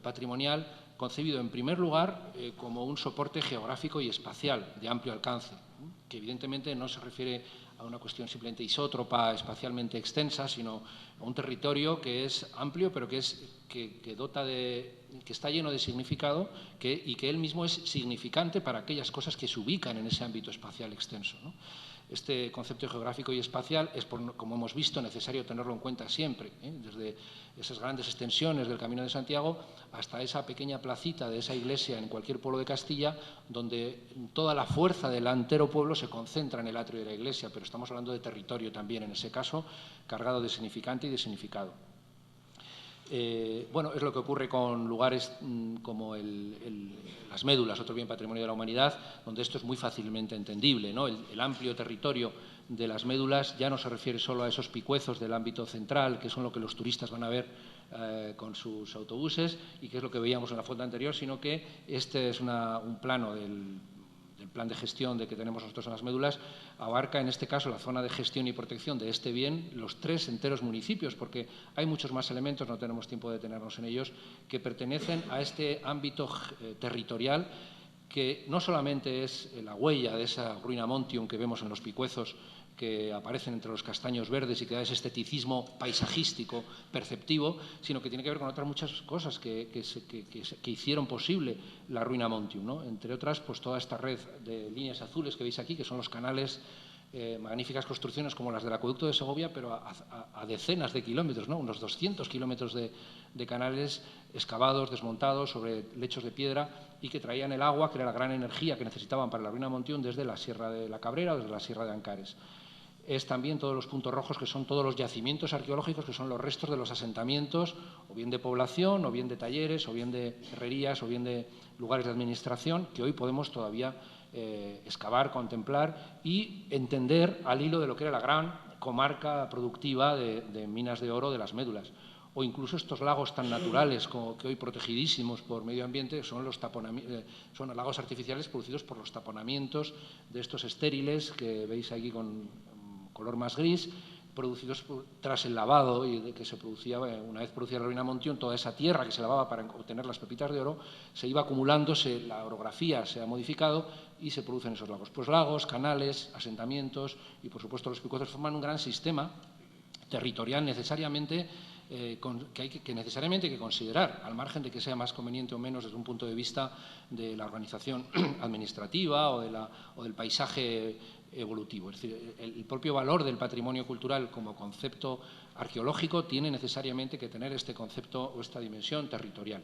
patrimonial concebido en primer lugar como un soporte geográfico y espacial de amplio alcance, que evidentemente no se refiere a una cuestión simplemente isótropa, espacialmente extensa, sino a un territorio que es amplio, pero que está lleno de significado y que él mismo es significante para aquellas cosas que se ubican en ese ámbito espacial extenso, ¿no? Este concepto geográfico y espacial es, como hemos visto, necesario tenerlo en cuenta siempre, desde esas grandes extensiones del Camino de Santiago hasta esa pequeña placita de esa iglesia en cualquier pueblo de Castilla, donde toda la fuerza del entero pueblo se concentra en el atrio de la iglesia, pero estamos hablando de territorio también, en ese caso, cargado de significante y de significado. Bueno, es lo que ocurre con lugares como las médulas, otro bien patrimonio de la humanidad, donde esto es muy fácilmente entendible, ¿no? El amplio territorio de las médulas ya no se refiere solo a esos picuezos del ámbito central, que son lo que los turistas van a ver con sus autobuses y que es lo que veíamos en la foto anterior, sino que este es un plano del plan de gestión que tenemos nosotros en las médulas, abarca en este caso la zona de gestión y protección de este bien, los 3 enteros municipios, porque hay muchos más elementos, no tenemos tiempo de detenernos en ellos, que pertenecen a este ámbito territorial que no solamente es la huella de esa ruina montium que vemos en los picuezos que aparecen entre los castaños verdes y que da ese esteticismo paisajístico perceptivo, sino que tiene que ver con otras muchas cosas que hicieron posible la ruina montium, ¿no? Entre otras, pues toda esta red de líneas azules que veis aquí, que son los canales, magníficas construcciones como las del acueducto de Segovia, pero a decenas de kilómetros, ¿no? Unos 200 kilómetros de canales excavados, desmontados sobre lechos de piedra y que traían el agua, que era la gran energía que necesitaban para la ruina montium desde la Sierra de la Cabrera o desde la Sierra de Ancares. Es también todos los puntos rojos, que son todos los yacimientos arqueológicos, que son los restos de los asentamientos, o bien de población, o bien de talleres, o bien de herrerías, o bien de lugares de administración, que hoy podemos todavía excavar, contemplar y entender al hilo de lo que era la gran comarca productiva de minas de oro de las médulas. O incluso estos lagos tan naturales como que hoy protegidísimos por medio ambiente son lagos artificiales producidos por los taponamientos de estos estériles que veis aquí con color más gris, producidos tras el lavado y que se producía, una vez producida la ruina montium, toda esa tierra que se lavaba para obtener las pepitas de oro, se iba acumulando, la orografía se ha modificado y se producen esos lagos. Pues lagos, canales, asentamientos y, por supuesto, los picuezos forman un gran sistema territorial necesariamente que necesariamente hay que considerar, al margen de que sea más conveniente o menos desde un punto de vista de la organización administrativa o del paisaje evolutivo. Es decir, el propio valor del patrimonio cultural como concepto arqueológico tiene necesariamente que tener este concepto o esta dimensión territorial.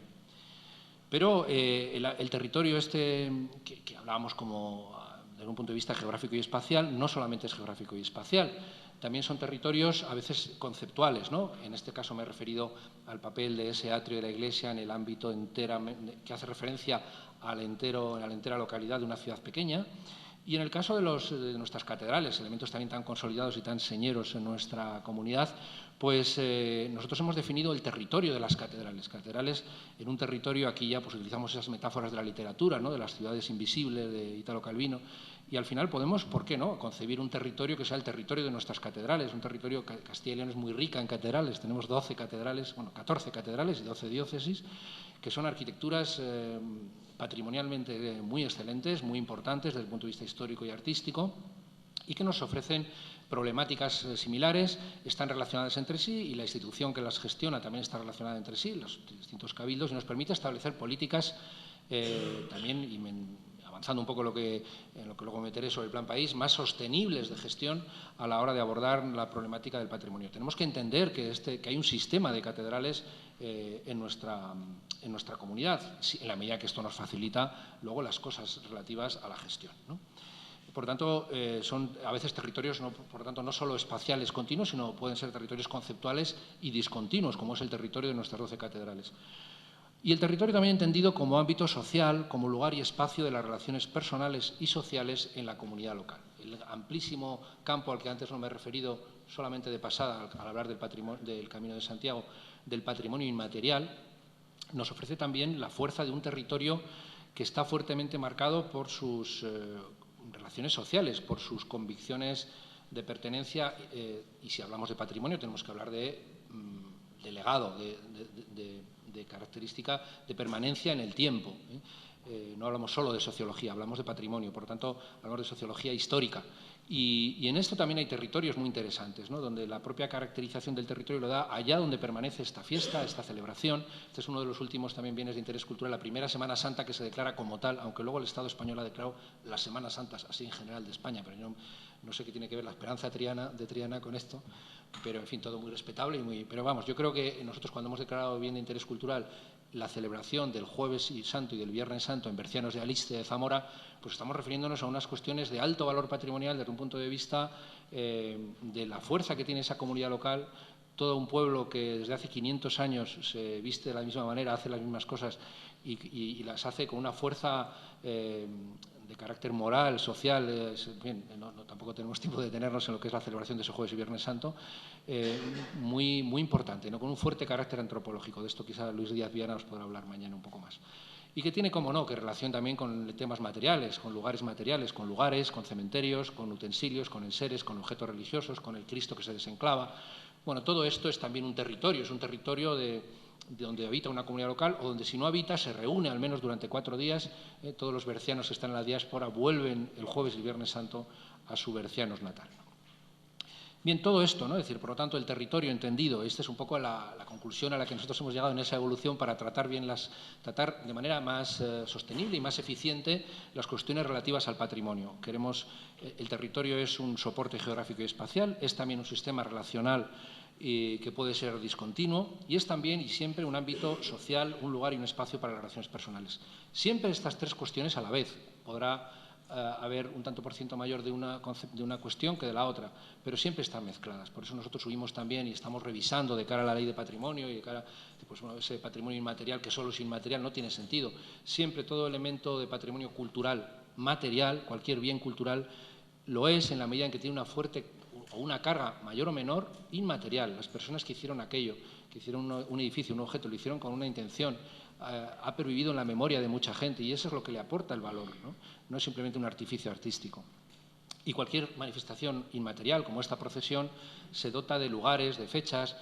Pero el territorio que hablábamos como desde un punto de vista geográfico y espacial, no solamente es geográfico y espacial, también son territorios a veces conceptuales, ¿no? En este caso me he referido al papel de ese atrio de la iglesia en el ámbito que hace referencia a la entera localidad de una ciudad pequeña. Y en el caso de nuestras catedrales, elementos también tan consolidados y tan señeros en nuestra comunidad, pues nosotros hemos definido el territorio de las catedrales. Catedrales en un territorio, aquí ya pues utilizamos esas metáforas de la literatura, ¿no? De las ciudades invisibles de Italo Calvino, y al final podemos, ¿por qué no?, concebir un territorio que sea el territorio de nuestras catedrales. Un territorio, Castilla y León es muy rica en catedrales, tenemos 12 catedrales, bueno, 14 catedrales y 12 diócesis, que son arquitecturas patrimonialmente muy excelentes, muy importantes desde el punto de vista histórico y artístico, y que nos ofrecen problemáticas similares, están relacionadas entre sí y la institución que las gestiona también está relacionada entre sí, los distintos cabildos, y nos permite establecer políticas también, y avanzando un poco en lo que luego meteré sobre el plan país, más sostenibles de gestión a la hora de abordar la problemática del patrimonio. Tenemos que entender que hay un sistema de catedrales en nuestra comunidad, en la medida que esto nos facilita luego las cosas relativas a la gestión, ¿no? Por tanto, son a veces territorios, por tanto, no solo espaciales continuos, sino pueden ser territorios conceptuales y discontinuos, como es el territorio de nuestras 12 catedrales. Y el territorio también entendido como ámbito social, como lugar y espacio de las relaciones personales y sociales en la comunidad local. El amplísimo campo al que antes no me he referido solamente de pasada al hablar del Camino de Santiago, del patrimonio inmaterial, nos ofrece también la fuerza de un territorio que está fuertemente marcado por sus relaciones sociales, por sus convicciones de pertenencia, y si hablamos de patrimonio tenemos que hablar de legado, de característica de permanencia en el tiempo. No hablamos solo de sociología, hablamos de patrimonio, por lo tanto hablamos de sociología histórica. Y en esto también hay territorios muy interesantes, ¿no?, donde la propia caracterización del territorio lo da allá donde permanece esta fiesta, esta celebración. Este es uno de los últimos también bienes de interés cultural, la primera Semana Santa que se declara como tal, aunque luego el Estado español ha declarado las Semanas Santas así en general de España, pero yo no sé qué tiene que ver la esperanza de Triana con esto, pero en fin, todo muy respetable pero vamos, yo creo que nosotros cuando hemos declarado bien de interés cultural la celebración del Jueves Santo y del Viernes Santo en Bercianos de Aliste de Zamora, pues estamos refiriéndonos a unas cuestiones de alto valor patrimonial desde un punto de vista de la fuerza que tiene esa comunidad local, todo un pueblo que desde hace 500 años se viste de la misma manera, hace las mismas cosas y las hace con una fuerza de carácter moral, social, bien, tampoco tenemos tiempo de detenernos en lo que es la celebración de ese Jueves y Viernes Santo, muy, muy importante, ¿no?, con un fuerte carácter antropológico. De esto quizá Luis Díaz Viana os podrá hablar mañana un poco más. Y que tiene, como no, que relación también con temas materiales, con lugares, con cementerios, con utensilios, con enseres, con objetos religiosos, con el Cristo que se desenclava. Bueno, todo esto es también un territorio, es un territorio de donde habita una comunidad local o donde si no habita se reúne al menos durante 4 días. Todos los bercianos que están en la diáspora vuelven el Jueves y el Viernes Santo a su bercianos natal. Bien, todo esto, ¿no? Es decir, por lo tanto, el territorio entendido, esta es un poco la conclusión a la que nosotros hemos llegado en esa evolución para tratar de manera más sostenible y más eficiente las cuestiones relativas al patrimonio. El territorio es un soporte geográfico y espacial, es también un sistema relacional que puede ser discontinuo y es también y siempre un ámbito social, un lugar y un espacio para las relaciones personales. Siempre estas 3 cuestiones a la vez. Podrá haber un tanto por ciento mayor de una cuestión que de la otra, pero siempre están mezcladas. Por eso nosotros subimos también y estamos revisando de cara a la ley de patrimonio y de cara a ese patrimonio inmaterial que solo es inmaterial no tiene sentido. Siempre todo elemento de patrimonio cultural material, cualquier bien cultural, lo es en la medida en que tiene una fuerte o una carga mayor o menor inmaterial. Las personas que hicieron aquello, que hicieron un edificio, un objeto, lo hicieron con una intención, ha pervivido en la memoria de mucha gente y eso es lo que le aporta el valor, no es simplemente un artificio artístico. Y cualquier manifestación inmaterial, como esta procesión, se dota de lugares, de fechas.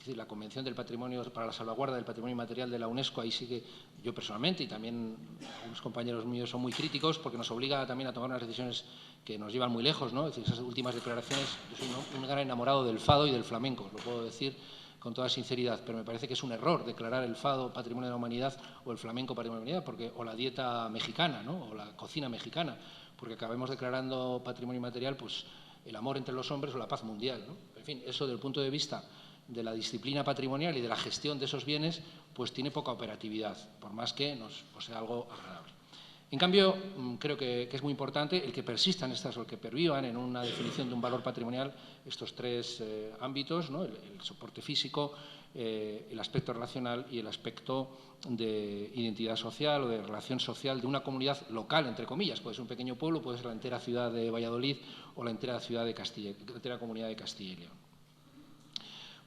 La Convención del Patrimonio para la Salvaguarda del Patrimonio Inmaterial de la UNESCO, ahí sí que yo personalmente y también algunos compañeros míos son muy críticos porque nos obliga también a tomar unas decisiones que nos llevan muy lejos, ¿no? Es decir, esas últimas declaraciones, yo soy un gran enamorado del fado y del flamenco, lo puedo decir con toda sinceridad, pero me parece que es un error declarar el fado patrimonio de la humanidad o el flamenco patrimonio de la humanidad, o la dieta mexicana, ¿no?, o la cocina mexicana, porque acabemos declarando patrimonio inmaterial, pues el amor entre los hombres o la paz mundial, ¿no? En fin, eso desde el punto de vista de la disciplina patrimonial y de la gestión de esos bienes, pues tiene poca operatividad, por más que pues sea algo agradable. En cambio, creo que es muy importante el que persistan estas o que pervivan en una definición de un valor patrimonial estos tres ámbitos, ¿no? El soporte físico, el aspecto relacional y el aspecto de identidad social o de relación social de una comunidad local, entre comillas. Puede ser un pequeño pueblo, puede ser la entera ciudad de Valladolid o la entera ciudad de Castilla, la entera comunidad de Castilla y León.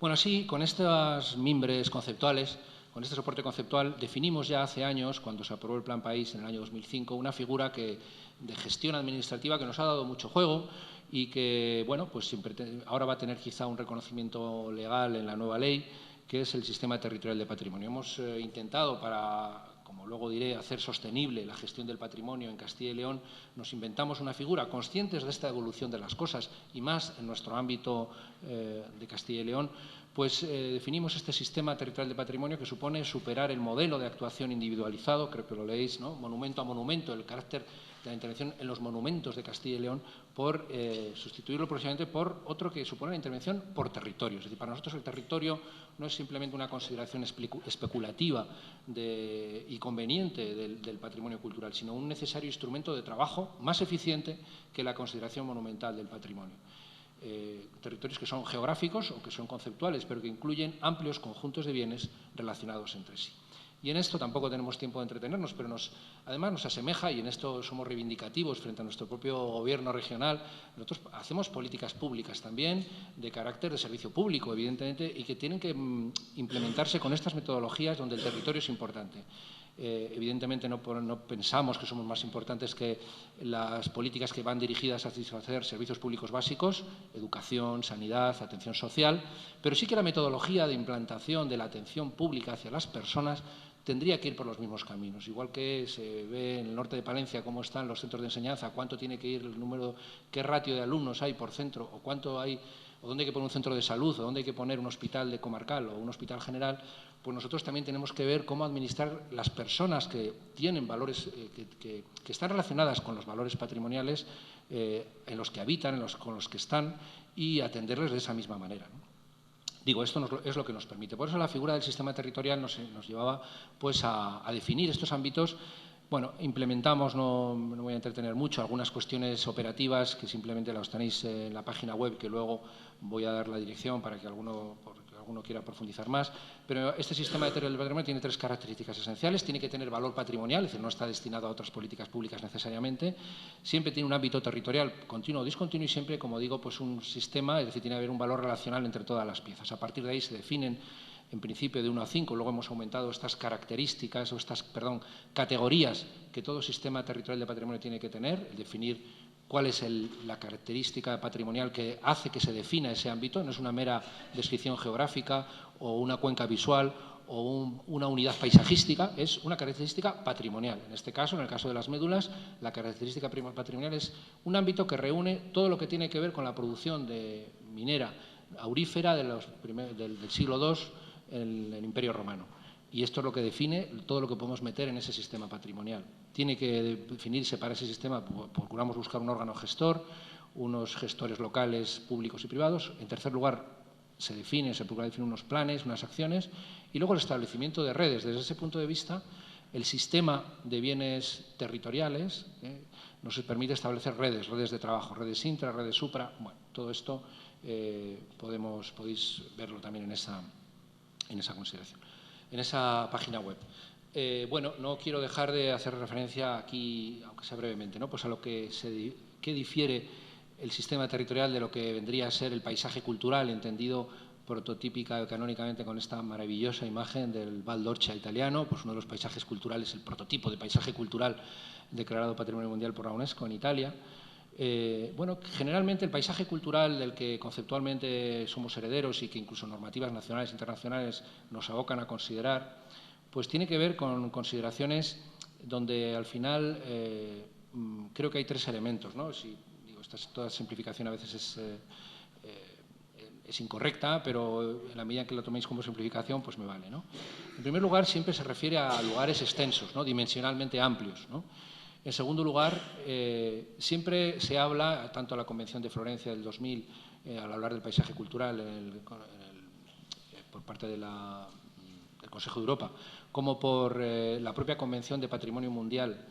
Bueno, así, con estas mimbres conceptuales, con este soporte conceptual, definimos ya hace años, cuando se aprobó el Plan País en el año 2005, una figura de gestión administrativa que nos ha dado mucho juego y que, bueno, pues ahora va a tener quizá un reconocimiento legal en la nueva ley, que es el Sistema Territorial de Patrimonio. Hemos intentado, como luego diré, hacer sostenible la gestión del patrimonio en Castilla y León. Nos inventamos una figura, conscientes de esta evolución de las cosas y más en nuestro ámbito de Castilla y León, pues definimos este sistema territorial de patrimonio que supone superar el modelo de actuación individualizado, creo que lo leéis, ¿no? Monumento a monumento, el carácter de la intervención en los monumentos de Castilla y León, por sustituirlo próximamente por otro que supone la intervención por territorio. Es decir, para nosotros el territorio no es simplemente una consideración especulativa y conveniente del patrimonio cultural, sino un necesario instrumento de trabajo más eficiente que la consideración monumental del patrimonio. Territorios que son geográficos o que son conceptuales, pero que incluyen amplios conjuntos de bienes relacionados entre sí. Y en esto tampoco tenemos tiempo de entretenernos, pero además nos asemeja, y en esto somos reivindicativos frente a nuestro propio gobierno regional. Nosotros hacemos políticas públicas también de carácter de servicio público, evidentemente, y que tienen que implementarse con estas metodologías donde el territorio es importante. Evidentemente no pensamos que somos más importantes que las políticas que van dirigidas a satisfacer servicios públicos básicos, educación, sanidad, atención social, pero sí que la metodología de implantación de la atención pública hacia las personas tendría que ir por los mismos caminos. Igual que se ve en el norte de Palencia cómo están los centros de enseñanza, cuánto tiene que ir el número, qué ratio de alumnos hay por centro, o cuánto hay, o dónde hay que poner un centro de salud, o dónde hay que poner un hospital de comarcal o un hospital general, pues nosotros también tenemos que ver cómo administrar las personas que tienen valores, que están relacionadas con los valores patrimoniales en los que habitan, con los que están, y atenderles de esa misma manera, ¿no? Digo, esto es lo que nos permite. Por eso la figura del sistema territorial nos llevaba pues, a definir estos ámbitos. Bueno, implementamos, no me voy a entretener mucho, algunas cuestiones operativas que simplemente las tenéis en la página web, que luego voy a dar la dirección para que alguno quiera profundizar más. Pero este sistema territorial de patrimonio tiene tres características esenciales. Tiene que tener valor patrimonial, es decir, no está destinado a otras políticas públicas necesariamente. Siempre tiene un ámbito territorial continuo o discontinuo y siempre, como digo, pues un sistema, es decir, tiene que haber un valor relacional entre todas las piezas. A partir de ahí se definen en principio de 1 a 5, luego hemos aumentado estas características o categorías que todo sistema territorial de patrimonio tiene que tener, el definir cuál es la característica patrimonial que hace que se defina ese ámbito. No es una mera descripción geográfica o una cuenca visual o una unidad paisajística, es una característica patrimonial. En este caso, en el caso de las médulas, la característica patrimonial es un ámbito que reúne todo lo que tiene que ver con la producción de minera aurífera del siglo II en el Imperio Romano. Y esto es lo que define todo lo que podemos meter en ese sistema patrimonial. Tiene que definirse para ese sistema, procuramos buscar un órgano gestor, unos gestores locales, públicos y privados. En tercer lugar, se procura definir unos planes, unas acciones, y luego el establecimiento de redes. Desde ese punto de vista, el sistema de bienes territoriales nos permite establecer redes de trabajo, redes intra, redes supra. Bueno, todo esto podéis verlo también en esa consideración, en esa página web. Bueno, no quiero dejar de hacer referencia aquí, aunque sea brevemente, ¿no? Pues a lo que difiere el sistema territorial de lo que vendría a ser el paisaje cultural, entendido prototípica canónicamente con esta maravillosa imagen del Val d'Orcia italiano, pues uno de los paisajes culturales, el prototipo de paisaje cultural declarado Patrimonio Mundial por la UNESCO en Italia. Bueno, generalmente el paisaje cultural del que conceptualmente somos herederos y que incluso normativas nacionales e internacionales nos abocan a considerar, pues tiene que ver con consideraciones donde al final creo que hay tres elementos, ¿no? Toda simplificación a veces es incorrecta, pero en la medida en que la toméis como simplificación, pues me vale, ¿no? En primer lugar, siempre se refiere a lugares extensos, ¿no? Dimensionalmente amplios, ¿no? En segundo lugar, siempre se habla, tanto en la Convención de Florencia del 2000, al hablar del paisaje cultural por parte del Consejo de Europa, como por la propia Convención de Patrimonio Mundial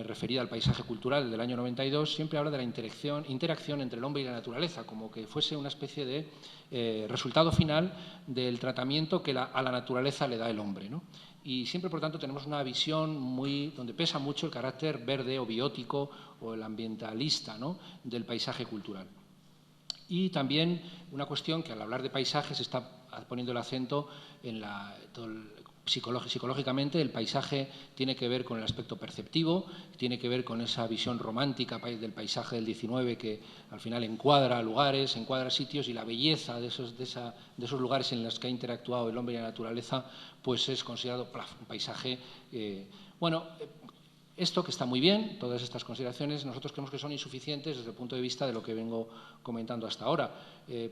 referida al paisaje cultural del año 92, siempre habla de la interacción entre el hombre y la naturaleza, como que fuese una especie de resultado final del tratamiento que a la naturaleza le da el hombre, ¿no? Y siempre, por tanto, tenemos una visión donde pesa mucho el carácter verde o biótico o el ambientalista, ¿no?, del paisaje cultural. Y también una cuestión que al hablar de paisaje se está poniendo el acento en psicológicamente el paisaje tiene que ver con el aspecto perceptivo, tiene que ver con esa visión romántica del paisaje del XIX que al final encuadra lugares, encuadra sitios, y la belleza de esos lugares en los que ha interactuado el hombre y la naturaleza pues es considerado un paisaje. Esto que está muy bien, todas estas consideraciones, nosotros creemos que son insuficientes desde el punto de vista de lo que vengo comentando hasta ahora.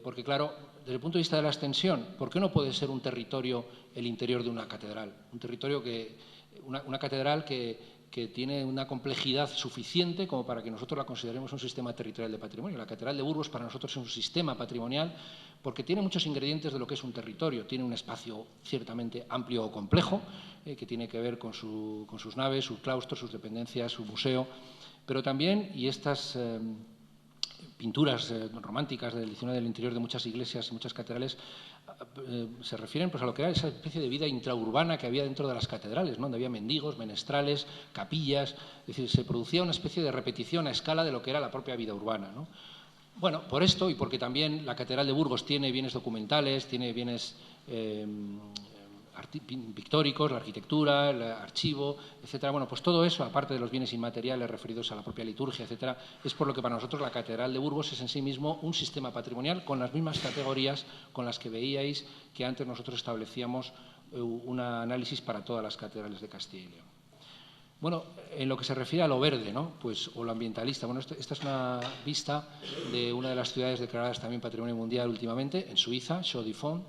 Porque, claro, desde el punto de vista de la extensión, ¿por qué no puede ser un territorio el interior de una catedral? Una catedral que tiene una complejidad suficiente como para que nosotros la consideremos un sistema territorial de patrimonio. La Catedral de Burgos para nosotros es un sistema patrimonial porque tiene muchos ingredientes de lo que es un territorio. Tiene un espacio ciertamente amplio o complejo, que tiene que ver con sus naves, sus claustros, sus dependencias, su museo, pero también, y estas pinturas románticas del XIX del interior de muchas iglesias y muchas catedrales se refieren pues a lo que era esa especie de vida intraurbana que había dentro de las catedrales, ¿no?, donde había mendigos, menestrales, capillas. Es decir, se producía una especie de repetición a escala de lo que era la propia vida urbana, ¿no? Bueno, por esto y porque también la Catedral de Burgos tiene bienes documentales, tiene bienes pictóricos, la arquitectura, el archivo, etcétera. Bueno, pues todo eso, aparte de los bienes inmateriales referidos a la propia liturgia, etcétera, es por lo que para nosotros la Catedral de Burgos es en sí mismo un sistema patrimonial con las mismas categorías con las que veíais que antes nosotros establecíamos un análisis para todas las catedrales de Castilla y León. Bueno, en lo que se refiere a lo verde, ¿no?, pues, o lo ambientalista, bueno, esta es una vista de una de las ciudades declaradas también Patrimonio Mundial últimamente, en Suiza, Chaux-de-Fonds.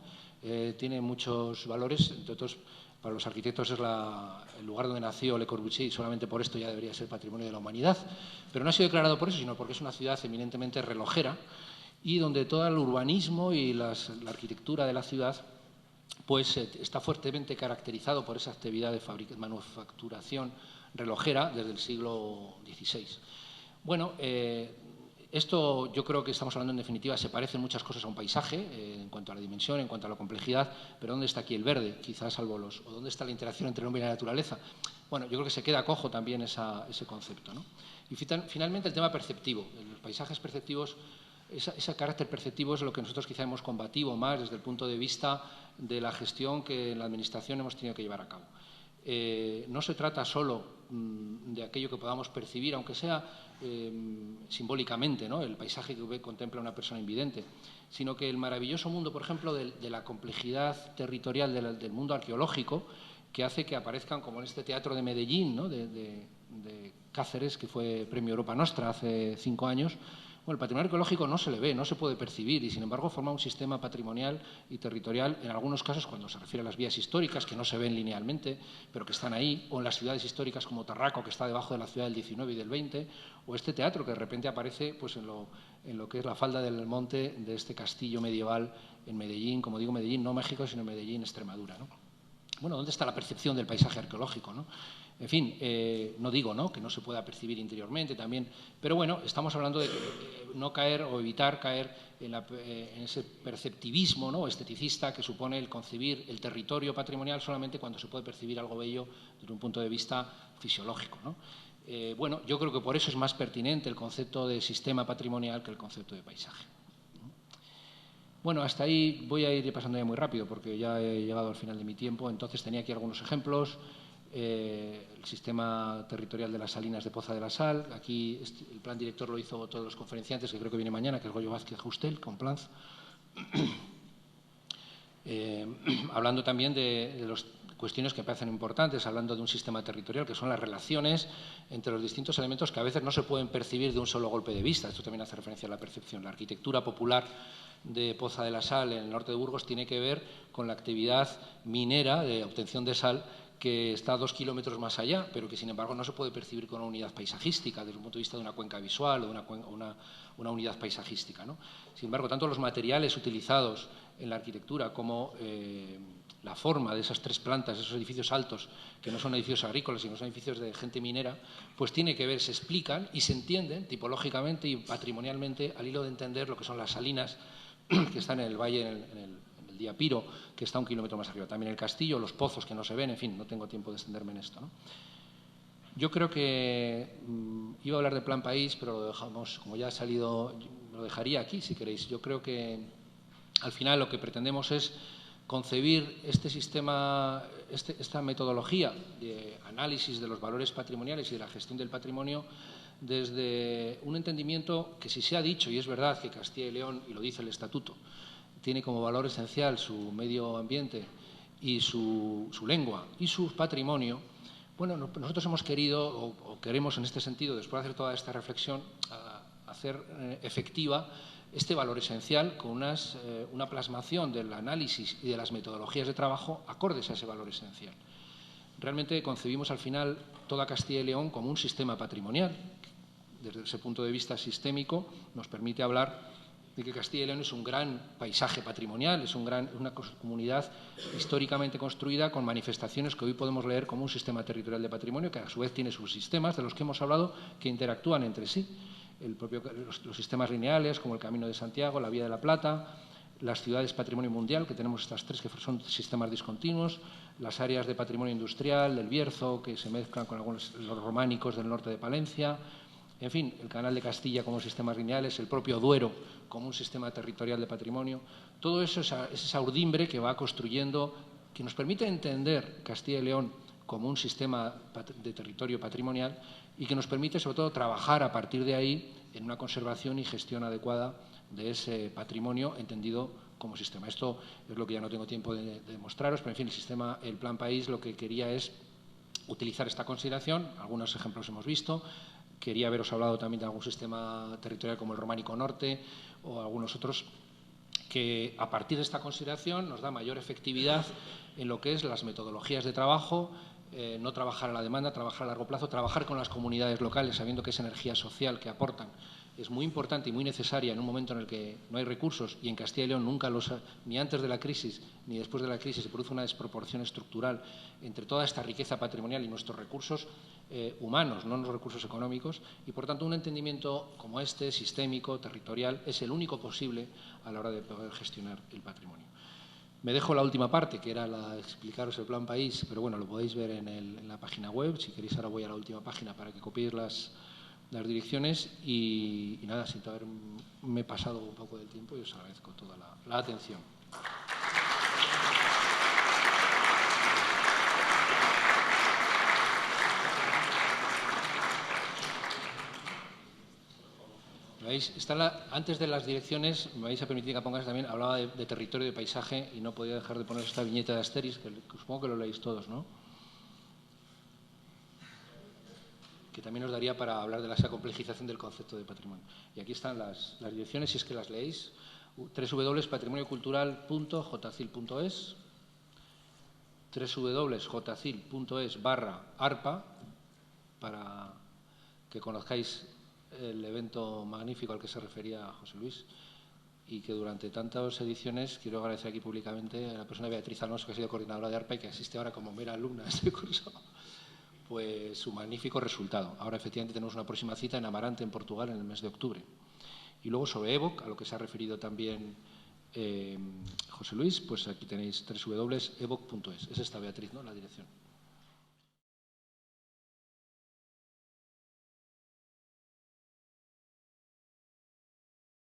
Tiene muchos valores, entre otros, para los arquitectos es el lugar donde nació Le Corbusier y solamente por esto ya debería ser Patrimonio de la Humanidad, pero no ha sido declarado por eso, sino porque es una ciudad eminentemente relojera y donde todo el urbanismo y la arquitectura de la ciudad pues está fuertemente caracterizado por esa actividad de manufacturación relojera desde el siglo XVI. Bueno, esto yo creo que estamos hablando en definitiva, se parecen muchas cosas a un paisaje en cuanto a la dimensión, en cuanto a la complejidad, pero ¿dónde está aquí el verde? Quizás salvo o ¿dónde está la interacción entre el hombre y la naturaleza? Bueno, yo creo que se queda cojo también ese concepto, ¿no? Y finalmente el tema perceptivo. Los paisajes perceptivos, ese carácter perceptivo es lo que nosotros quizá hemos combatido más desde el punto de vista de la gestión que en la Administración hemos tenido que llevar a cabo. No se trata solo de aquello que podamos percibir, aunque sea simbólicamente, ¿no?, el paisaje que contempla una persona invidente, sino que el maravilloso mundo, por ejemplo, de la complejidad territorial del mundo arqueológico, que hace que aparezcan, como en este teatro de Medellín, ¿no?, de Cáceres, que fue Premio Europa Nostra hace 5 años. Bueno, el patrimonio arqueológico no se le ve, no se puede percibir y, sin embargo, forma un sistema patrimonial y territorial, en algunos casos, cuando se refiere a las vías históricas, que no se ven linealmente, pero que están ahí, o en las ciudades históricas como Tarraco, que está debajo de la ciudad del XIX y del XX, o este teatro que de repente aparece pues, en lo que es la falda del monte de este castillo medieval en Medellín, como digo, Medellín, no México, sino Medellín, Extremadura, ¿no? Bueno, ¿dónde está la percepción del paisaje arqueológico, ¿no? En fin, no digo, ¿no?, que no se pueda percibir interiormente también, pero bueno, estamos hablando de no caer o evitar caer en ese perceptivismo, ¿no?, esteticista que supone el concebir el territorio patrimonial solamente cuando se puede percibir algo bello desde un punto de vista fisiológico, ¿no? Bueno, yo creo que por eso es más pertinente el concepto de sistema patrimonial que el concepto de paisaje. Bueno, hasta ahí voy a ir pasando ya muy rápido porque ya he llegado al final de mi tiempo. Entonces tenía aquí algunos ejemplos. El sistema territorial de las salinas de Poza de la Sal. Aquí el plan director lo hizo todos los conferenciantes, que creo que viene mañana, que es Goyo Vázquez Justel, con Planz. Hablando también de las cuestiones que parecen importantes, hablando de un sistema territorial, que son las relaciones entre los distintos elementos que a veces no se pueden percibir de un solo golpe de vista. Esto también hace referencia a la percepción. La arquitectura popular de Poza de la Sal, en el norte de Burgos, tiene que ver con la actividad minera de obtención de sal que está 2 kilómetros más allá, pero que sin embargo no se puede percibir con una unidad paisajística desde un punto de vista de una cuenca visual o de una unidad paisajística, ¿no? Sin embargo, tanto los materiales utilizados en la arquitectura como la forma de esas 3 plantas, esos edificios altos, que no son edificios agrícolas, sino son edificios de gente minera, pues tiene que ver, se explican y se entienden tipológicamente y patrimonialmente al hilo de entender lo que son las salinas que están en el valle, en el Diapiro, que está 1 kilómetro más arriba. También el castillo, los pozos que no se ven, en fin, no tengo tiempo de extenderme en esto, ¿no? Yo creo que iba a hablar de Plan País, pero lo dejamos, como ya ha salido, lo dejaría aquí, si queréis. Yo creo que al final lo que pretendemos es concebir este sistema, esta metodología de análisis de los valores patrimoniales y de la gestión del patrimonio desde un entendimiento que, si se ha dicho, y es verdad que Castilla y León, y lo dice el Estatuto, tiene como valor esencial su medio ambiente y su lengua y su patrimonio, bueno, nosotros hemos querido o queremos en este sentido, después de hacer toda esta reflexión, hacer efectiva este valor esencial con una plasmación del análisis y de las metodologías de trabajo acordes a ese valor esencial. Realmente concebimos al final toda Castilla y León como un sistema patrimonial. Desde ese punto de vista sistémico nos permite hablar de que Castilla y León es un gran paisaje patrimonial, es una comunidad históricamente construida con manifestaciones que hoy podemos leer como un sistema territorial de patrimonio que a su vez tiene subsistemas de los que hemos hablado que interactúan entre sí. Los sistemas lineales como el Camino de Santiago, la Vía de la Plata, las ciudades patrimonio mundial, que tenemos estas 3 que son sistemas discontinuos, las áreas de patrimonio industrial del Bierzo, que se mezclan con los románicos del norte de Palencia. En fin, el Canal de Castilla como sistemas lineales, el propio Duero como un sistema territorial de patrimonio. Todo eso es esa urdimbre que va construyendo, que nos permite entender Castilla y León como un sistema de territorio patrimonial y que nos permite, sobre todo, trabajar a partir de ahí en una conservación y gestión adecuada de ese patrimonio entendido como sistema. Esto es lo que ya no tengo tiempo de mostraros, pero, en fin, el Plan País lo que quería es utilizar esta consideración. Algunos ejemplos hemos visto. Quería haberos hablado también de algún sistema territorial como el Románico Norte o algunos otros que, a partir de esta consideración, nos da mayor efectividad en lo que es las metodologías de trabajo, no trabajar a la demanda, trabajar a largo plazo, trabajar con las comunidades locales, sabiendo que esa energía social que aportan es muy importante y muy necesaria en un momento en el que no hay recursos, y en Castilla y León nunca ni antes de la crisis ni después de la crisis se produce una desproporción estructural entre toda esta riqueza patrimonial y nuestros recursos humanos, no los recursos económicos, y por tanto un entendimiento como este, sistémico, territorial, es el único posible a la hora de poder gestionar el patrimonio. Me dejo la última parte, que era la de explicaros el Plan País, pero bueno, lo podéis ver en la página web. Si queréis, ahora voy a la última página para que copiéis las direcciones y nada, siento haberme pasado un poco del tiempo y os agradezco toda la atención. ¿Veis? Antes de las direcciones, me vais a permitir que pongáis también, hablaba de territorio, de paisaje, y no podía dejar de poner esta viñeta de Asterix, que supongo que lo leéis todos, ¿no? Que también os daría para hablar de esa complejización del concepto de patrimonio. Y aquí están las direcciones, si es que las leéis: www.patrimoniocultural.jcil.es, www.jcil.es/ARPA, para que conozcáis el evento magnífico al que se refería José Luis, y que durante tantas ediciones quiero agradecer aquí públicamente a la persona Beatriz Alonso, que ha sido coordinadora de ARPA y que asiste ahora como mera alumna a este curso, pues su magnífico resultado. Ahora efectivamente tenemos una próxima cita en Amarante, en Portugal, en el mes de octubre. Y luego sobre EVOC, a lo que se ha referido también José Luis, pues aquí tenéis www.evoc.es. Es esta, Beatriz, ¿no?, la dirección.